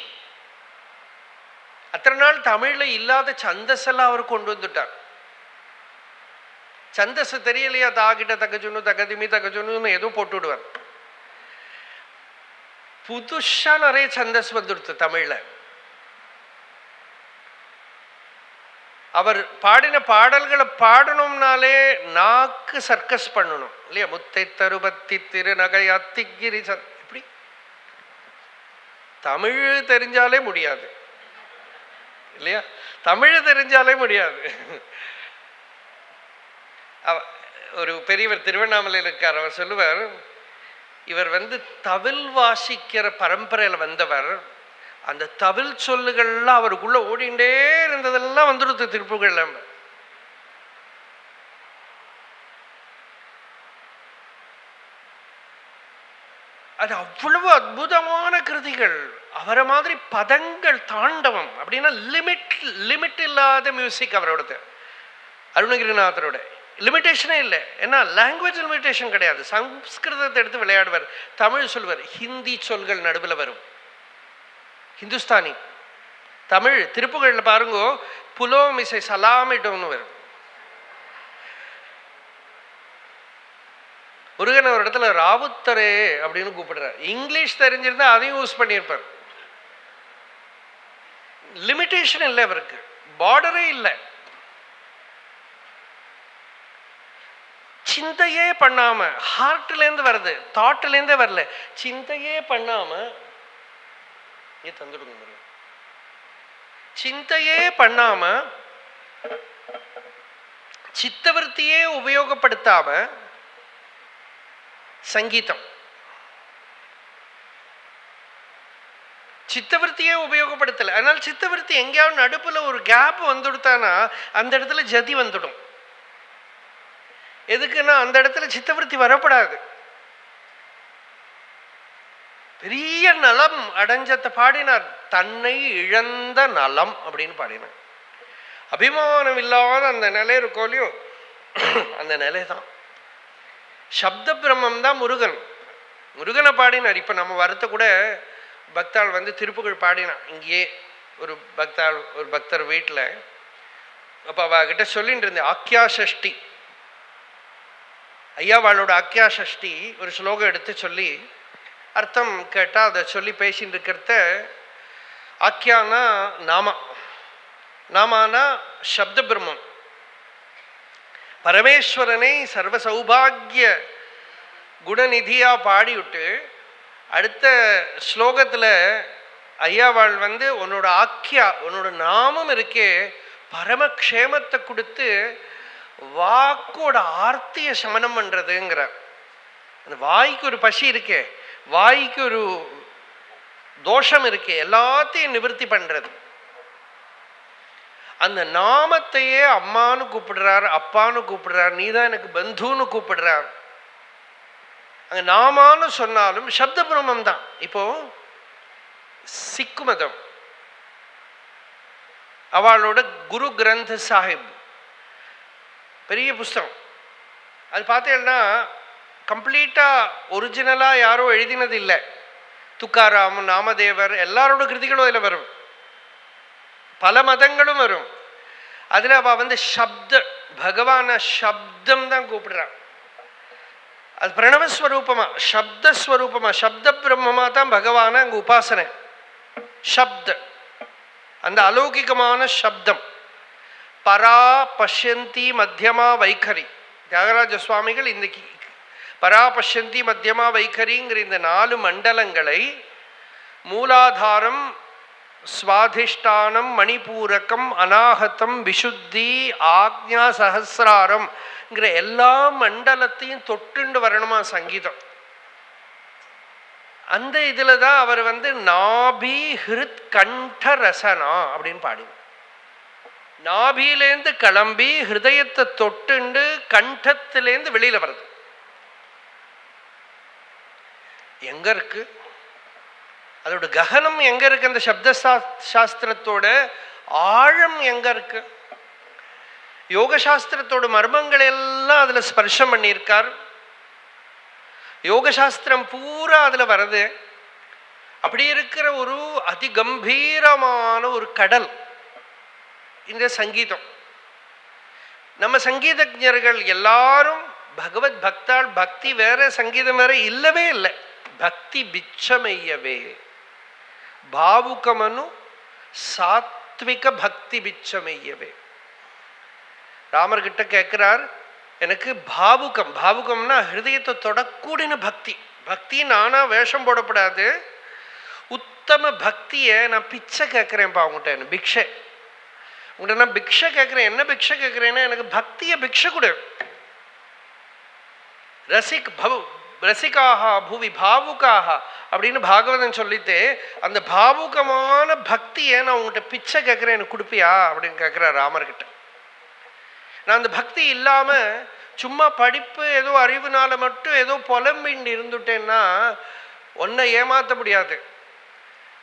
அத்தனை நாள் தமிழ்ல இல்லாத சந்தஸெல்லாம் அவர் கொண்டு வந்துட்டார். சந்தஸ் தெரியலையா, தாகிட்ட தகஜுன்னு, தகதிமி தகஜுன்னு ஏதோ போட்டு விடுவார். புதுசா நிறைய சந்தஸ் வந்துடுத்து தமிழ்ல. அவர் பாடின பாடல்களை பாடணும்னாலே நாக்கு சர்க்கஸ் பண்ணணும் இல்லையா? முத்தை தருபத்தி திருநகை அத்திகிரி இப்படி தமிழ் தெரிஞ்சாலே முடியாது இல்லையா? தமிழ் தெரிஞ்சாலே முடியாது. ஒரு பெரியவர் திருவண்ணாமலையில் இருக்கார். அவர் சொல்லுவார், இவர் தவில் வாசிக்கிற பரம்பரையில் வந்தவர். அந்த தவில் சொல்லுகள்லாம் அவருக்குள்ள ஓடிண்டே இருந்ததெல்லாம் வந்துடுது திருப்புகள்ல. அது அவ்வளவு அற்புதமான கிருதிகள். அவரை மாதிரி பதங்கள், தாண்டவம் அப்படின்னா லிமிட் இல்லாத மியூசிக் அவரோடது. அருணகிரிநாதரோட லிமிட்டேஷனே இல்லை. ஏன்னா லாங்குவேஜ் லிமிட்டேஷன் கிடையாது. சம்ஸ்கிருதத்தை எடுத்து விளையாடுவார், தமிழ் சொல்வார், ஹிந்தி சொல்கள் நடுவில் வரும், ஹிந்துஸ்தானி, தமிழ். திருப்புகழில் பாருங்க, புலோமிசை சலாமிட்டோம்னு வரும். முருகன் ஒரு இடத்துல ராவுத்தரே அப்படின்னு கூப்பிடுறார். இங்கிலீஷ் தெரிஞ்சிருந்தா அதையும் யூஸ் பண்ணியிருப்பார். லிமிட்டேஷன் இல்லை அவருக்கு, பார்டரே இல்லை. சிந்தையே பண்ணாம, ஹார்ட்லேருந்து வருது, தாட்லேருந்தே வரல, சிந்தையே பண்ணாம தந்துடுங்க முருகன். சிந்தையே பண்ணாம, சித்தவருத்தியே உபயோகப்படுத்தாம சங்கீதம், சித்தவருத்தியே உபயோகப்படுத்தல. அதனால சித்தவருத்தி எங்கேயாவது நடுப்புல ஒரு கேப் வந்துடுத்தானா அந்த இடத்துல ஜதி வந்துடும். எதுக்குன்னா அந்த இடத்துல சித்தவருத்தி வரப்படாது. பெரிய நலம் அடைஞ்சத்தை பாடினார். தன்னை இழந்த நலம் அப்படின்னு பாடினார். அபிமானம் இல்லாத அந்த நிலை இருக்கோ இல்லையோ, அந்த நிலை தான் சப்த பிரம்மம் தான் முருகன். முருகனை பாடினார். இப்போ நம்ம வரத்த கூட பக்தாள் திருப்புகழ் பாடினான். இங்கேயே ஒரு பக்தர் வீட்டில். அப்போ அவகிட்ட சொல்லிட்டு இருந்தேன், ஆக்கியா சஷ்டி, ஐயாவாளோட ஆக்கியா சஷ்டி ஒரு ஸ்லோகம் எடுத்து சொல்லி அர்த்தம் கேட்டால் அதை சொல்லி பேசின்னு இருக்கிறத, ஆக்கியானா நாமா, நாமானா சப்த பிரம்மம், பரமேஸ்வரனை சர்வ சௌபாகிய குணநிதியா பாடிவிட்டு அடுத்த ஸ்லோகத்தில் ஐயாவாள் உன்னோட ஆக்கியா, உன்னோட நாமம் இருக்கே பரமக்ஷேமத்தை கொடுத்து வாக்கோட ஆர்த்திய சமனம் பண்றதுங்கிறார். அந்த வாய்க்கு ஒரு பசி இருக்கே, வாய்க்கு ஒரு தோஷம் இருக்கே, எல்லாத்தையும் நிவர்த்தி பண்றது. அந்த நாமத்தையே அம்மானு கூப்பிடுறார், அப்பான்னு கூப்பிடுறார், நீதான் எனக்கு பந்துன்னு கூப்பிடுறார். அங்க நாமான்னு சொன்னாலும் சப்த பிரம்மம் தான். இப்போ சிக்கு மதம், அவளோட குரு கிரந்த சாஹிப் பெரிய புஸ்தகம். அது பார்த்தேன்னா கம்ப்ளீட்டா ஒரிஜினலா யாரோ எழுதினது இல்லை. துக்காராம், நாமதேவர் எல்லாரோட கிருதிகளும் அதில் வரும், பல மதங்களும் வரும். அதில் அவ சப்த பகவான சப்தம் தான் கூப்பிடுறான். அது பிரணவஸ்வரூபமா, சப்தஸ்வரூபமா, சப்த பிரம்மமா தான் பகவான அங்கே உபாசனை. சப்த அந்த அலௌகிகமான சப்தம். பரா பஷ்யந்தி மத்தியமா வைகரி. தியாகராஜ சுவாமிகள் இந்த பரா பஷ்யந்தி மத்தியமா வைகரிங்கிற இந்த 4 மண்டலங்களை மூலாதாரம், ஸ்வாதிஷ்டானம், மணிபூரகம், அநாகதம், விசுத்தி, ஆக்ஞா சஹசிராரம்ங்கிற எல்லா மண்டலத்தையும் தொட்டுண்டு வரணுமா சங்கீதம். அந்த இதில் தான் அவர் நாபி ஹிருத் கண்ட ரசனா அப்படின்னு பாடினார். நாபியிலேருந்து கிளம்பி ஹிருதயத்தை தொட்டுண்டு கண்டத்திலேருந்து வெளியில வருது. எங்க இருக்கு அதோட ககனம்? எங்க இருக்கு? அந்த சப்த சாஸ்திரத்தோட ஆழம் எங்க இருக்கு? யோக சாஸ்திரத்தோட மர்மங்கள் எல்லாம் அதுல ஸ்பர்ஷம் பண்ணியிருக்கார். யோக சாஸ்திரம் பூரா அதுல வருது. அப்படி இருக்கிற ஒரு அதிகம்பீரமான ஒரு கடல் இந்த சங்கீதம். நம்ம சங்கீதஜர்கள் எல்லாரும் பகவத் பக்தாள். பக்தி வேற, சங்கீதம் வேற இல்லவே இல்லை. பக்தி பிச்சமையவே. பாவுகமனு சாத்விக பக்தி பிச்சமையவே. ராமர்கிட்ட கேட்கிறார், எனக்கு பாவுகம், பாவுகம்னா ஹிருதயத்தை தொடக்கூடின பக்தி. பக்தி நானா வேஷம் போடப்படாது. உத்தம பக்தியை நான் பிச்சை கேட்கிறேன்ப்பா உங்கள்கிட்ட, என்ன பிக்ஷை உங்கள்கிட்ட நான் பிக்ஷை கேட்கிறேன். என்ன பிக்ஷை கேட்கிறேன்னா எனக்கு பக்தியை பிக்ஷை கொடு. ரசிகாக பூவி பாவுக்காக அப்படின்னு பாகவதன் சொல்லிட்டு அந்த பாவுகமான பக்தியை நான் உங்கள்கிட்ட பிச்சை கேட்கிறேன், எனக்கு கொடுப்பியா அப்படின்னு கேட்கிறார் ராமர்கிட்ட. நான் அந்த பக்தி இல்லாம சும்மா படிப்பு ஏதோ அறிவுனால மட்டும் ஏதோ புலம்பின்னு இருந்துட்டேன்னா ஒன்றை ஏமாற்ற முடியாது.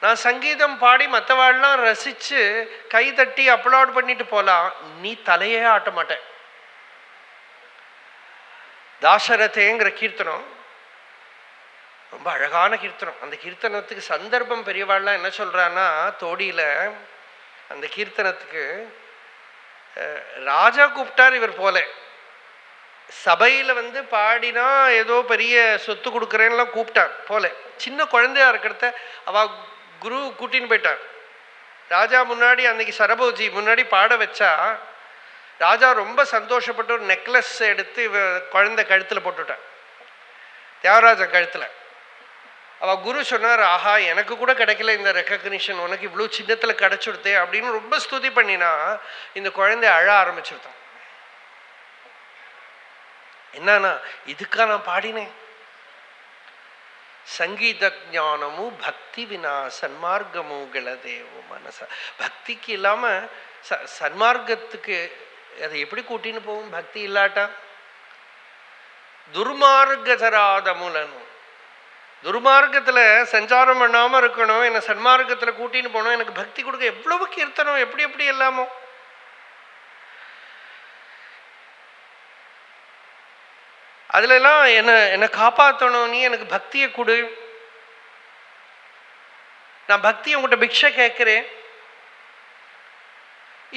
நான் சங்கீதம் பாடி மற்றவாள்லாம் ரசிச்சு கை தட்டி அப்லோட் பண்ணிட்டு போலாம், நீ தலையே ஆட்ட மாட்டேன். தாசரதேங்கிற கீர்த்தனம் ரொம்ப அழகான கீர்த்தனம். அந்த கீர்த்தனத்துக்கு சந்தர்ப்பம் பெரியவாள்லாம் என்ன சொல்றான்னா, தோடியில அந்த கீர்த்தனத்துக்கு ராஜா கூப்பிட்டார். இவர் போல சபையில பாடினா ஏதோ பெரிய சொத்து கொடுக்குறேன்னுலாம் கூப்பிட்டார் போல. சின்ன குழந்தையா இருக்கிறத அவ குரு கூட்டின்னு போயிட்டார். ராஜா முன்னாடி அன்னைக்கு சரபோஜி முன்னாடி பாட வச்சா ராஜா ரொம்ப சந்தோஷப்பட்டு ஒரு நெக்லஸ் எடுத்து குழந்தை கழுத்துல போட்டுட்டார், தியாகராஜன் கழுத்துல. அவ குரு சொன்னார், ஆஹா எனக்கு கூட கிடைக்கல இந்த ரெக்கக்னிஷன், உனக்கு இவ்வளோ சின்னத்துல கிடைச்சுடுத்தே அப்படின்னு ரொம்ப ஸ்துதி பண்ணினா இந்த குழந்தை அழ ஆரம்பிச்சுட்டான். என்னன்னா, இதுக்கா நான் பாடினேன்? சங்கீத ஞானமு பக்தி வினா சன்மார்க்கமு கெளதேவோ மனச. பக்திக்கு இல்லாம சன்மார்க்கத்துக்கு அதை எப்படி கூட்டின்னு போகும்? பக்தி இல்லாட்டா துர்மார்க்கதராத மூலனும். துர்மார்க்கத்துல சஞ்சாரம் பண்ணாம இருக்கணும், என்ன சன்மார்க்கத்துல கூட்டின்னு போகணும், எனக்கு பக்தி கொடுக்க எவ்வளவு கீர்த்தனம், எப்படி எப்படி எல்லாமோ. அதுல எல்லாம் என்ன காப்பாற்றணும், நீ எனக்கு பக்தியை கொடு, நான் பக்தியை உங்கள்கிட்ட பிக்ஷை கேட்கிறேன்.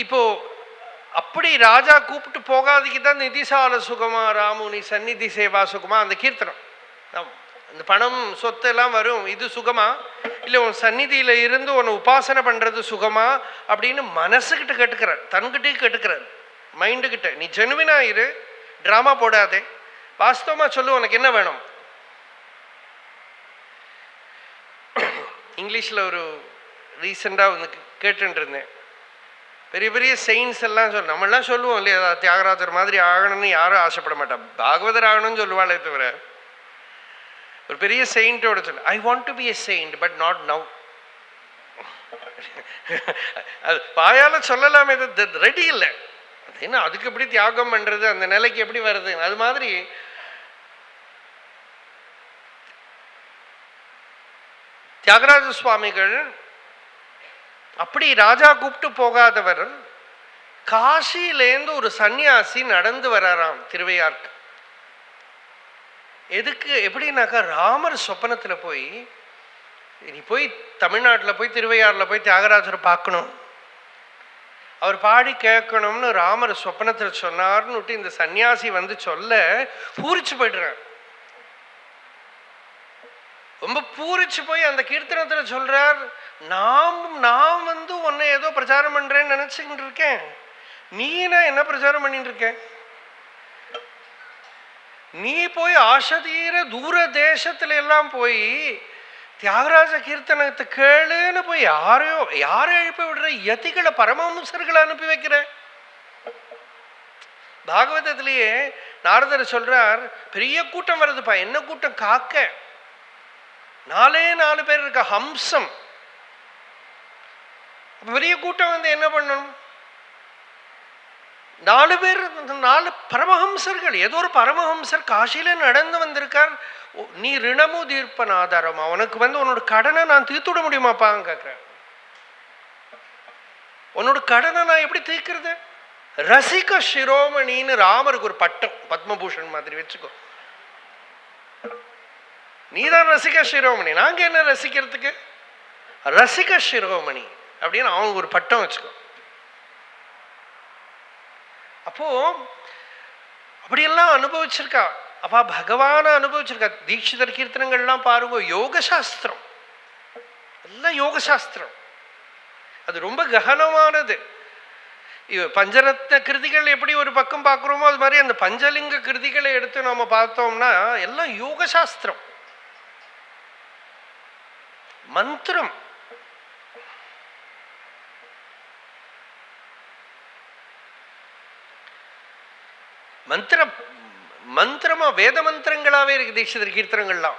இப்போ அப்படி ராஜா கூப்பிட்டு போகாததுக்கு தான் நிதிசால சுகமா ராமு நீ சந்நிதி சேவா சுகமா அந்த கீர்த்தனம். இந்த பணம் சொத்து எல்லாம் வரும், இது சுகமா இல்லை உன் சந்நிதியில இருந்து உன்னை உபாசனை பண்றது சுகமா அப்படின்னு மனசுக்கிட்ட கேட்டுக்கிறார், தன்கிட்டே கேட்டுக்கிறார், மைண்டுக்கிட்ட. நீ ஜெனுவினா இரு, ட்ராமா போடாதே, வாஸ்தவமா சொல்லு உனக்கு என்ன வேணும். இங்கிலீஷில் ஒரு ரீசெண்டாக ஒன்று கேட்டுட்டு இருந்தேன். பெரிய பெரிய செயின்ஸ் எல்லாம் நம்மளாம் சொல்லுவோம் இல்லையா, தியாகராஜர் மாதிரி ஆகணும்னு யாரும் ஆசைப்பட மாட்டான், பாகவதர் ஆகணும்னு சொல்லுவாளே தவிர. ஒரு பெரிய செயின்ட்டோட சொல்லு, I want to be a Saint but not now. அது வாயால சொல்லலாமே, ரெடி இல்லை. அது என்ன, அதுக்கு எப்படி தியாகம் பண்றது, அந்த நிலைக்கு எப்படி வருது? அது மாதிரி தியாகராஜ சுவாமிகள் அப்படி ராஜா கூப்பிட்டு போகாதவர். காசியிலேருந்து ஒரு சன்னியாசி நடந்து வராராம் திருவையாருக்கு. எதுக்கு எப்படின்னாக்கா, ராமர் சொப்பனத்துல போய் நீ போய் தமிழ்நாட்டில் போய் திருவையாறுல போய் தியாகராஜரை பார்க்கணும், அவர் பாடி கேட்கணும்னு ராமர் சொப்பனத்தில் சொன்னார்னு இந்த சன்னியாசி சொல்ல பூரிச்சு போயிடுறார். ரொம்ப பூரிச்சு போய் அந்த கீர்த்தனத்துல சொல்றார், நான் உன்னை ஏதோ பிரச்சாரம் பண்றேன்னு நினைச்சுக்கிட்டு இருக்கேன், நீனா என்ன பிரச்சாரம் பண்ணிட்டு இருக்க? நீ போய் ஆசதீர தூர தேசத்துல எல்லாம் போய் தியாகராஜ கீர்த்தனத்தை கேளுன்னு போய் யாரை எழுப்பி விடுற? யதிகளை பரமஹம்சர்களை அனுப்பி வைக்கிற. பாகவதத்திலேயே நாரதர் சொல்றார், பெரிய கூட்டம் வருதுப்பா. என்ன கூட்டம்? காக்க 4 பேர் இருக்க ஹம்சம். பெரிய கூட்டம் வந்து என்ன பண்ணணும்? 4 பேர், 4 பரமஹம்சர்கள். ஏதோ ஒரு பரமஹம்சர் காசியில நடந்து வந்திருக்கார். நீ ரிணமு தீர்ப்பன் ஆதாரமா, உனக்கு வந்து உன்னோட கடனை நான் தீர்த்துட முடியுமாப்பான்னு கேட்கிறேன். உன்னோட கடனை நான் எப்படி தீர்க்கிறது? ரசிக சிரோமணின்னு ராமருக்கு ஒரு பட்டம், பத்மபூஷன் மாதிரி வச்சுக்கோ. நீதான் ரசிக சிரோமணி, நாங்க என்ன ரசிக்கிறதுக்கு? ரசிக சிரோமணி அப்படின்னு அவங்க ஒரு பட்டம் வச்சுக்கோ. அப்போ அப்படியெல்லாம் அனுபவிச்சிருக்கா. அப்பா பகவான அனுபவிச்சிருக்கா. தீட்சிதர் கீர்த்தனங்கள்லாம் பாருங்க, யோக சாஸ்திரம், எல்லாம் யோக சாஸ்திரம். அது ரொம்ப ககனமானது. பஞ்சரத்ன கிருதிகள் எப்படி ஒரு பக்கம் பார்க்குறோமோ அது மாதிரி அந்த பஞ்சலிங்க கிருதிகளை எடுத்து நம்ம பார்த்தோம்னா எல்லாம் யோக சாஸ்திரம், மந்திரம். மந்திரமா வேத மந்திரங்களாவே இருக்கு தீட்சிதர் கீர்த்தனங்கள்லாம்.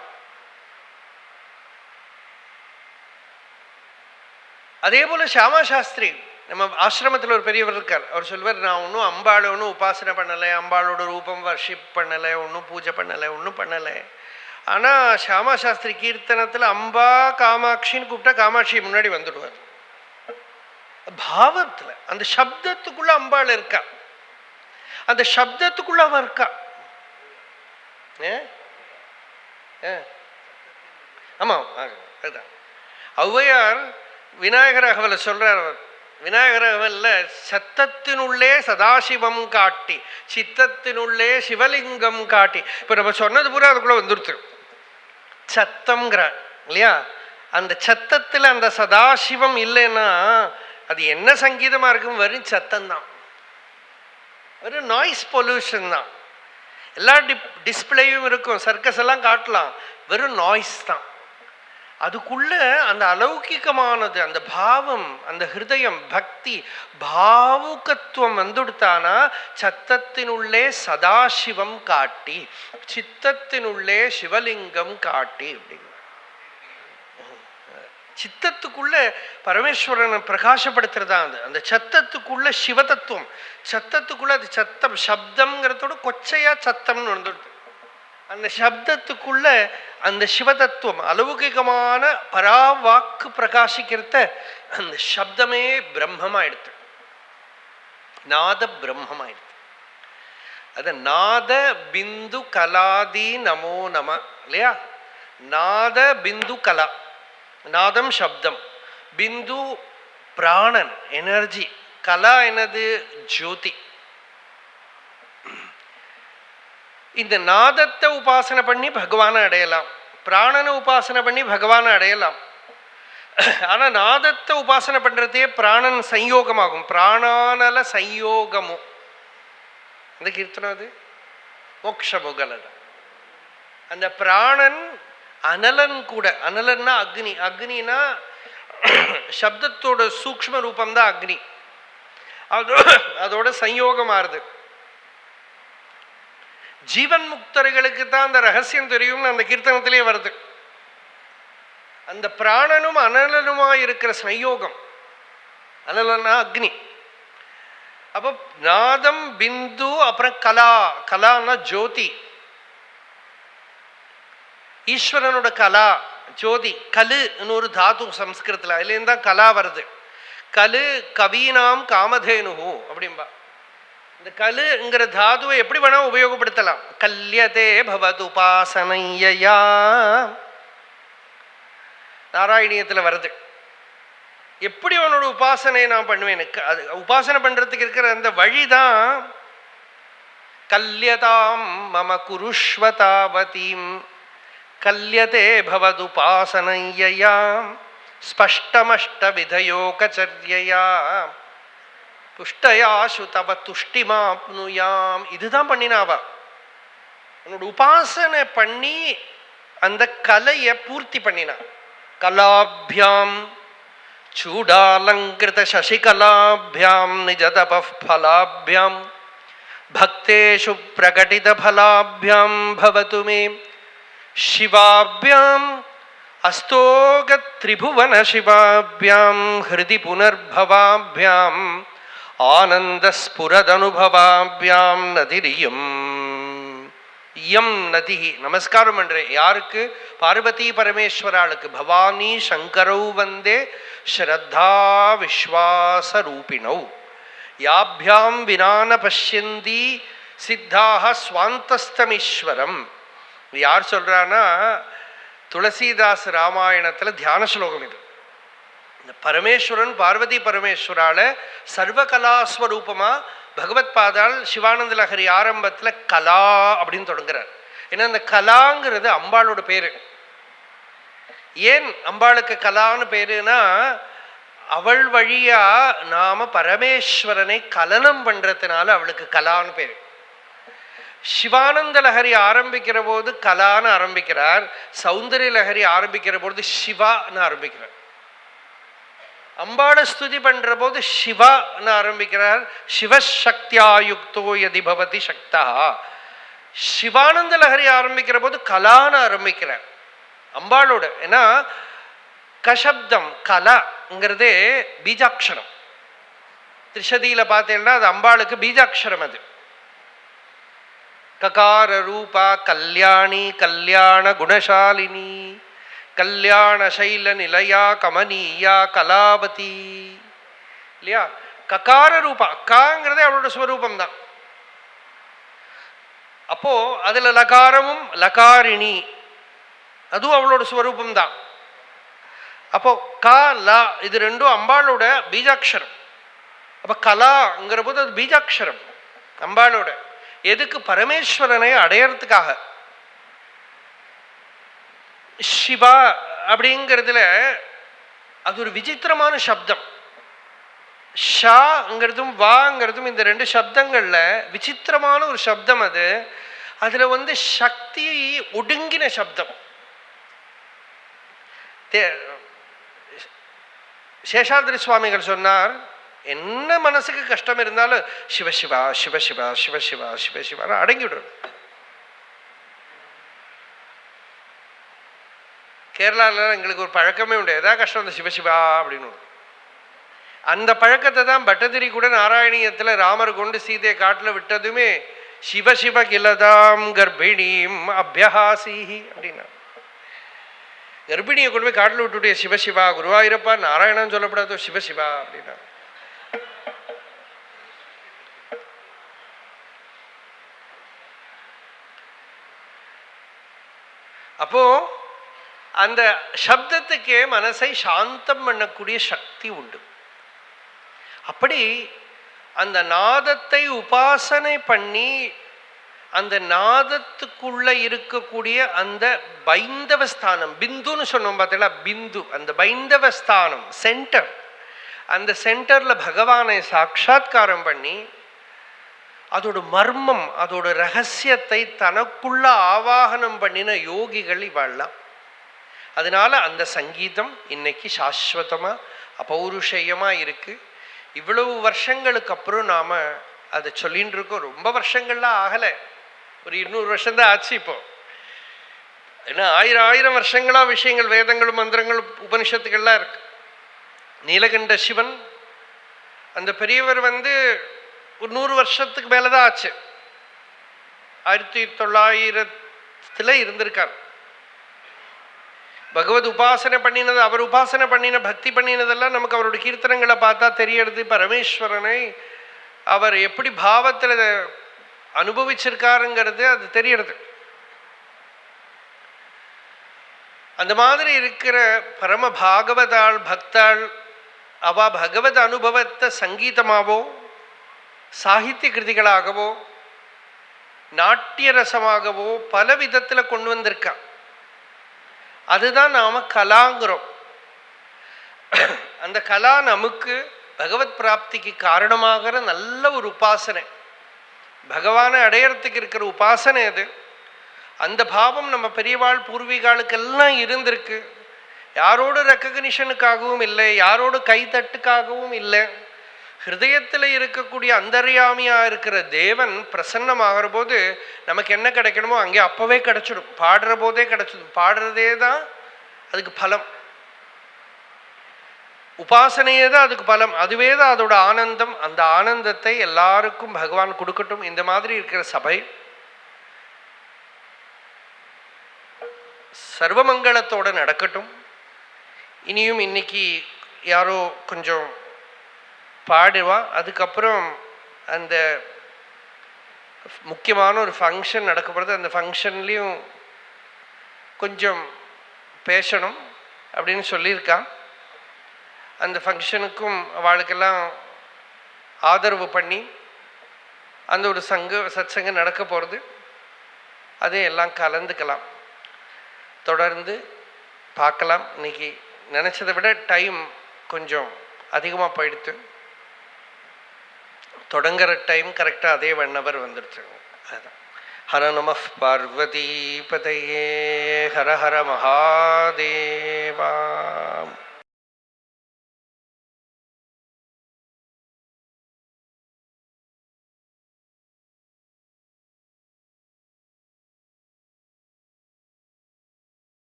அதே போல ஷியாமா சாஸ்திரி, நம்ம ஆசிரமத்தில் ஒரு பெரியவர் இருக்கார். அவர் சொல்வார், நான் ஒன்றும் அம்பாளை ஒன்றும் உபாசனை பண்ணலை, அம்பாளோட ரூபம் வர்ஷிப் பண்ணலை, ஒன்றும் பூஜை பண்ணலை, ஒன்றும் பண்ணலை. ஆனால் ஷியாமா சாஸ்திரி கீர்த்தனத்தில் அம்பா காமாட்சின்னு கூப்பிட்டா காமாட்சி முன்னாடி வந்துடுவார். பாவத்தில் அந்த சப்தத்துக்குள்ள அம்பாள் இருக்கா, அந்த சப்தத்துக்குள்ள அவ இருக்கா. ஆமா, அதுதான் ஔவையார் விநாயகர் அகவல சொல்றார். அவர் விநாயகர் அகவல்ல சத்தத்தினுள்ளே சதாசிவம் காட்டி சித்தத்தினுள்ளே சிவலிங்கம் காட்டி. இப்ப நம்ம சொன்னது பூரா அதுக்குள்ள வந்துருச்சு. சத்தம்ங்கிறார் இல்லையா? அந்த சத்தத்துல அந்த சதாசிவம் இல்லைன்னா அது என்ன சங்கீதமா இருக்கும்? வெறும் சத்தம் தான், வெறும் நாய்ஸ் பொல்யூஷன் தான். எல்லா டிஸ்பிளேயும் இருக்கும், சர்க்கஸ் எல்லாம் காட்டலாம், வெறும் நாய்ஸ் தான். அதுக்குள்ள அந்த அலௌகிகமானது, அந்த பாவம், அந்த ஹிருதயம், பக்தி, பாவுகத்துவம் வந்துடுத்தானா சத்தத்தினுள்ளே சதாசிவம் காட்டி சித்தத்தினுள்ளே சிவலிங்கம் காட்டி அப்படிங்க. சித்தத்துக்குள்ள பரமேஸ்வரனை பிரகாசப்படுத்துறதா அந்த சத்தத்துக்குள்ள சிவதத்துவம். சத்தத்துக்குள்ள அது சத்தம், சப்தம்ங்கிறதோட கொச்சையா சத்தம்னு வந்துடுது. அந்த சப்தத்துக்குள்ள அந்த சிவதத்துவம், அலௌகிகமான பராவாக்கு பிரகாசிக்கிறத அந்த சப்தமே பிரம்மமாயிடுது, நாத பிரம்மமாயிடுது. அது நாத பிந்து கலாதி நமோ நம இல்லையா? நாத பிந்து கலா, நாதம் சப்தம், பிந்து பிராணன் எனர்ஜி, கலா என்னது? ஜோதி. இந்த நாதத்தை உபாசனை பண்ணி பகவானை அடையலாம், பிராணனை உபாசனை பண்ணி பகவானை அடையலாம். ஆனா நாதத்தை உபாசனை பண்றதே பிராணன் சயோகமாகும். பிராணானல சயோகமும் அந்த கீர்த்தனம் அது மோக்ஷமுகலன். அந்த பிராணன் அனலன் கூட. அனலன்னா அக்னி, அக்னினா சப்தத்தோட சூக்ஷ்ம ரூபம்தான் அக்னி. அதோட சயோகமாறுது. ஜீவன் முக்தர்களுக்கு தான் அந்த ரகசியம் தெரியும்னு அந்த கீர்த்தனத்திலே வருது. அந்த பிராணனும் அனலனுமா இருக்கிற சயோகம், அனலனா அக்னி. அப்போ நாதம் பிந்து, அப்புறம் கலா, கலான்னா ஜோதி, ஈஸ்வரனோட கலா ஜோதி. கலு ஒரு தாது சம்ஸ்கிருதத்தில், அதுலேருந்து தான் கலா வருது. கலு கவீனாம் காமதேனு அப்படின்பா. இந்த கலுங்கிற தாதுவை எப்படி வேணா உபயோகப்படுத்தலாம். கல்யதே பவது உபாசனையா, நாராயணியத்தில் வருது. எப்படி அவனோட உபாசனை நான் பண்ணுவேன், எனக்கு அது உபாசனை பண்றதுக்கு இருக்கிற அந்த வழிதான். கல்யதாம் மம குருஷ்வதாவதீம் கல்யதே பவதுபாசனய்யயா ஸ்பஷ்டமஷ்டவிதயோகச்சர்யயா துஷ்டயாசு தவ துஷ்டிமாப்னுயாம். இதுதான் பண்ணினாவா. உன்னோட உபாசனை பண்ணி அந்த கலையை பூர்த்தி பண்ணினா. கலாபியாம் சூடாலங்கிருத சசிகலாபியாம் நிஜதபஃபலாபியாம் பக்தேஷு பிரகடித ஃபலாபியாம் பவது மே சிவாபியாம் அஸ்தோக திரிபுவன சிவாபியாம் ஹிருதி புனர்பவாபியாம் ஆனந்த ஸ்புரதனுபவாபியாம் நதிரியம். யம் நதி. நமஸ்காரம் பண்றேன். யாருக்கு? பார்வதி பரமேஸ்வராளுக்கு. பவானி சங்கரௌ வந்தே ஸ்ரத்தா விஸ்வாச ரூபிணௌ யாபியாம் வினான பஷ்யந்தி சித்தாக ஸ்வாந்தஸ்தமீஸ்வரம். யார் சொல்றான்னா துளசிதாஸ் ராமாயணத்துல தியான ஸ்லோகம் இது. இந்த பரமேஸ்வரன் பார்வதி பரமேஸ்வரால சர்வகலாஸ்வரூபமா பகவத் பாதால் சிவானந்த லஹரி ஆரம்பத்துல கலா அப்படின்னு தொடங்குறார். ஏன்னா அந்த கலாங்கிறது அம்பாளோட பேரு. ஏன் அம்பாளுக்கு கலான்னு பேருனா அவள் வழியா நாம பரமேஸ்வரனை கலனம் பண்றதுனால அவளுக்கு கலான்னு பேரு. சிவானந்த லஹரி ஆரம்பிக்கிற போது கலான்னு ஆரம்பிக்கிறார். சௌந்தரிய லஹரி ஆரம்பிக்கிற போது சிவான்னு ஆரம்பிக்கிறார். அம்பாளை ஸ்துதி பண்ற போது சிவான்னு ஆரம்பிக்கிறார். சிவசக்தியாயுக்தோ யதி பவதி சக்தா. சிவானந்த லஹரி ஆரம்பிக்கிற போது கலான்னு ஆரம்பிக்கிறார் அம்பாளோட. ஏன்னா கசப்தம் கலாங்கிறதே பீஜாட்சரம். திரிஷதியில பார்த்தீங்கன்னா அது அம்பாளுக்கு பீஜாட்சரம். அது ககார ரூபா கல்யாணி கல்யாண குணசாலினி கல்யாண சைல நிலையா கமனியா கலாவதி இல்லையா. ககார ரூபா அக்காங்கிறதே அவளோட ஸ்வரூபம் தான். அப்போ அதுல லகாரமும் லகாரிணி அதுவும் அவளோட ஸ்வரூபம் தான். அப்போ கா லா இது ரெண்டும் அம்பாளோட பீஜாட்சரம். அப்ப கலாங்கிற போது அது பீஜாட்சரம் அம்பாளோட. எதுக்கு? பரமேஸ்வரனை அடையறதுக்காக. சிவா அப்படிங்கிறதுல அது ஒரு விசித்திரமான சப்தம். ஷாங்கிறதும் வாங்கிறதும் இந்த ரெண்டு சப்தங்கள்ல விசித்திரமான ஒரு சப்தம். அது அதுல சக்தி ஒடுங்கின சப்தம். சேஷாத்ரி சுவாமிகள் சொன்னார், என்ன மனசுக்கு கஷ்டம் இருந்தாலும் சிவசிவா சிவசிவா சிவசிவா சிவசிவா அடங்கிவிடும். கேரளால எங்களுக்கு ஒரு பழக்கமே உண்டு. ஏதாவது கஷ்டம் வந்து சிவசிவா அப்படின்னு. அந்த பழக்கத்தை தான் பட்டதிரி கூட நாராயணியத்துல ராமர் கொண்டு சீதையை காட்டுல விட்டதுமே சிவசிவ கிலதாம் கர்ப்பிணீம் அபியஹாசிஹி அப்படின்னா. கர்ப்பிணியை கொண்டு போய் காட்டில் விட்டுட்டே சிவசிவா குருவாயூரப்பா நாராயணன் சொல்லப்படாதோ சிவசிவா அப்படின்னா. அப்போ அந்த சப்தத்துக்கே மனசை சாந்தம் பண்ணக்கூடிய சக்தி உண்டு. அப்படி அந்த நாதத்தை உபாசனை பண்ணி அந்த நாதத்துக்குள்ள இருக்கக்கூடிய அந்த பைந்தவ ஸ்தானம், பிந்துன்னு சொன்னோம் பார்த்தீங்களா, பிந்து, அந்த பைந்தவ ஸ்தானம் சென்டர், அந்த சென்டர்ல பகவானை சாட்சாத்காரம் பண்ணி அதோட மர்மம் அதோட ரகசியத்தை தனக்குள்ள ஆவாகனம் பண்ணின யோகிகள் இவாள்லாம். அதனால அந்த சங்கீதம் இன்னைக்கு சாஸ்வதமா அபௌருஷயமா இருக்கு. இவ்வளவு வருஷங்களுக்கு அப்புறம் நாம அதை சொல்லிட்டு இருக்கோம். ரொம்ப வருஷங்கள்லாம் ஆகலை, ஒரு 200 வருஷம்தான் ஆச்சு இப்போ. ஏன்னா ஆயிரம் வருஷங்களா விஷயங்கள் வேதங்களும் மந்திரங்களும் உபனிஷத்துக்கள்லாம் இருக்கு. நீலகண்ட சிவன் அந்த பெரியவர் ஒரு 100 வருஷத்துக்கு மேலதான் ஆச்சு. 1900 இருந்திருக்கார். பகவத் உபாசனை பண்ணினது, அவர் உபாசனை பண்ணின பக்தி பண்ணினதெல்லாம் நமக்கு அவருடைய கீர்த்தனங்களை பார்த்தா தெரியறது. பரமேஸ்வரனை அவர் எப்படி பாவத்தில் அனுபவிச்சிருக்காருங்கிறது அது தெரியறது. அந்த மாதிரி இருக்கிற பரம பாகவதாள் பக்தாள் அவ பகவத் அனுபவத்தை சங்கீதமாவோ சாகித்ய கிருதிகளாகவோ நாட்டிய ரசமாகவோ பல விதத்தில் கொண்டு வந்திருக்கா. அதுதான் நாம் கலாங்கிறோம். அந்த கலா நமக்கு பகவத் பிராப்திக்கு காரணமாகிற நல்ல ஒரு உபாசனை, பகவானை அடையறதுக்கு இருக்கிற உபாசனை அது. அந்த பாவம் நம்ம பெரியவாள் பூர்வீகாளுக்கெல்லாம் இருந்திருக்கு. யாரோட ரெக்கக்னிஷனுக்காகவும் இல்லை, யாரோட கைத்தட்டுக்காகவும் இல்லை. ஹிருதயத்தில் இருக்கக்கூடிய அந்தர்யாமியாக இருக்கிற தேவன் பிரசன்னமாகிற போது நமக்கு என்ன கிடைக்கணுமோ அங்கே அப்போவே கிடைச்சிடும். பாடுற போதே கிடைச்சிடும். பாடுறதே தான் அதுக்கு பலம், உபாசனையே தான் அதுக்கு பலம், அதுவே தான் அதோட ஆனந்தம். அந்த ஆனந்தத்தை எல்லாருக்கும் பகவான் கொடுக்கட்டும். இந்த மாதிரி இருக்கிற சபை சர்வமங்களத்தோடு நடக்கட்டும். இனியும் இன்னைக்கு யாரோ கொஞ்சம் பாடுவா, அதுக்கப்புறம் அந்த முக்கியமான ஒரு ஃபங்க்ஷன் நடக்கப்படுது. அந்த ஃபங்க்ஷன்லேயும் கொஞ்சம் பேசணும் அப்படின்னு சொல்லியிருக்கான். அந்த ஃபங்க்ஷனுக்கும் அவளுக்கெல்லாம் ஆதரவு பண்ணி அந்த ஒரு சத்சங்கம் நடக்க போகிறது. அதே எல்லாம் கலந்துக்கலாம், தொடர்ந்து பார்க்கலாம். இன்னைக்கு நினச்சதை விட டைம் கொஞ்சம் அதிகமாக போயிடுத்து. தொடங்குற டைம் கரெக்டாக அதே 1 hour வந்துடுச்சு. அதுதான். ஹர நம பார்வதி பதையே, ஹர ஹர மகாதேவா.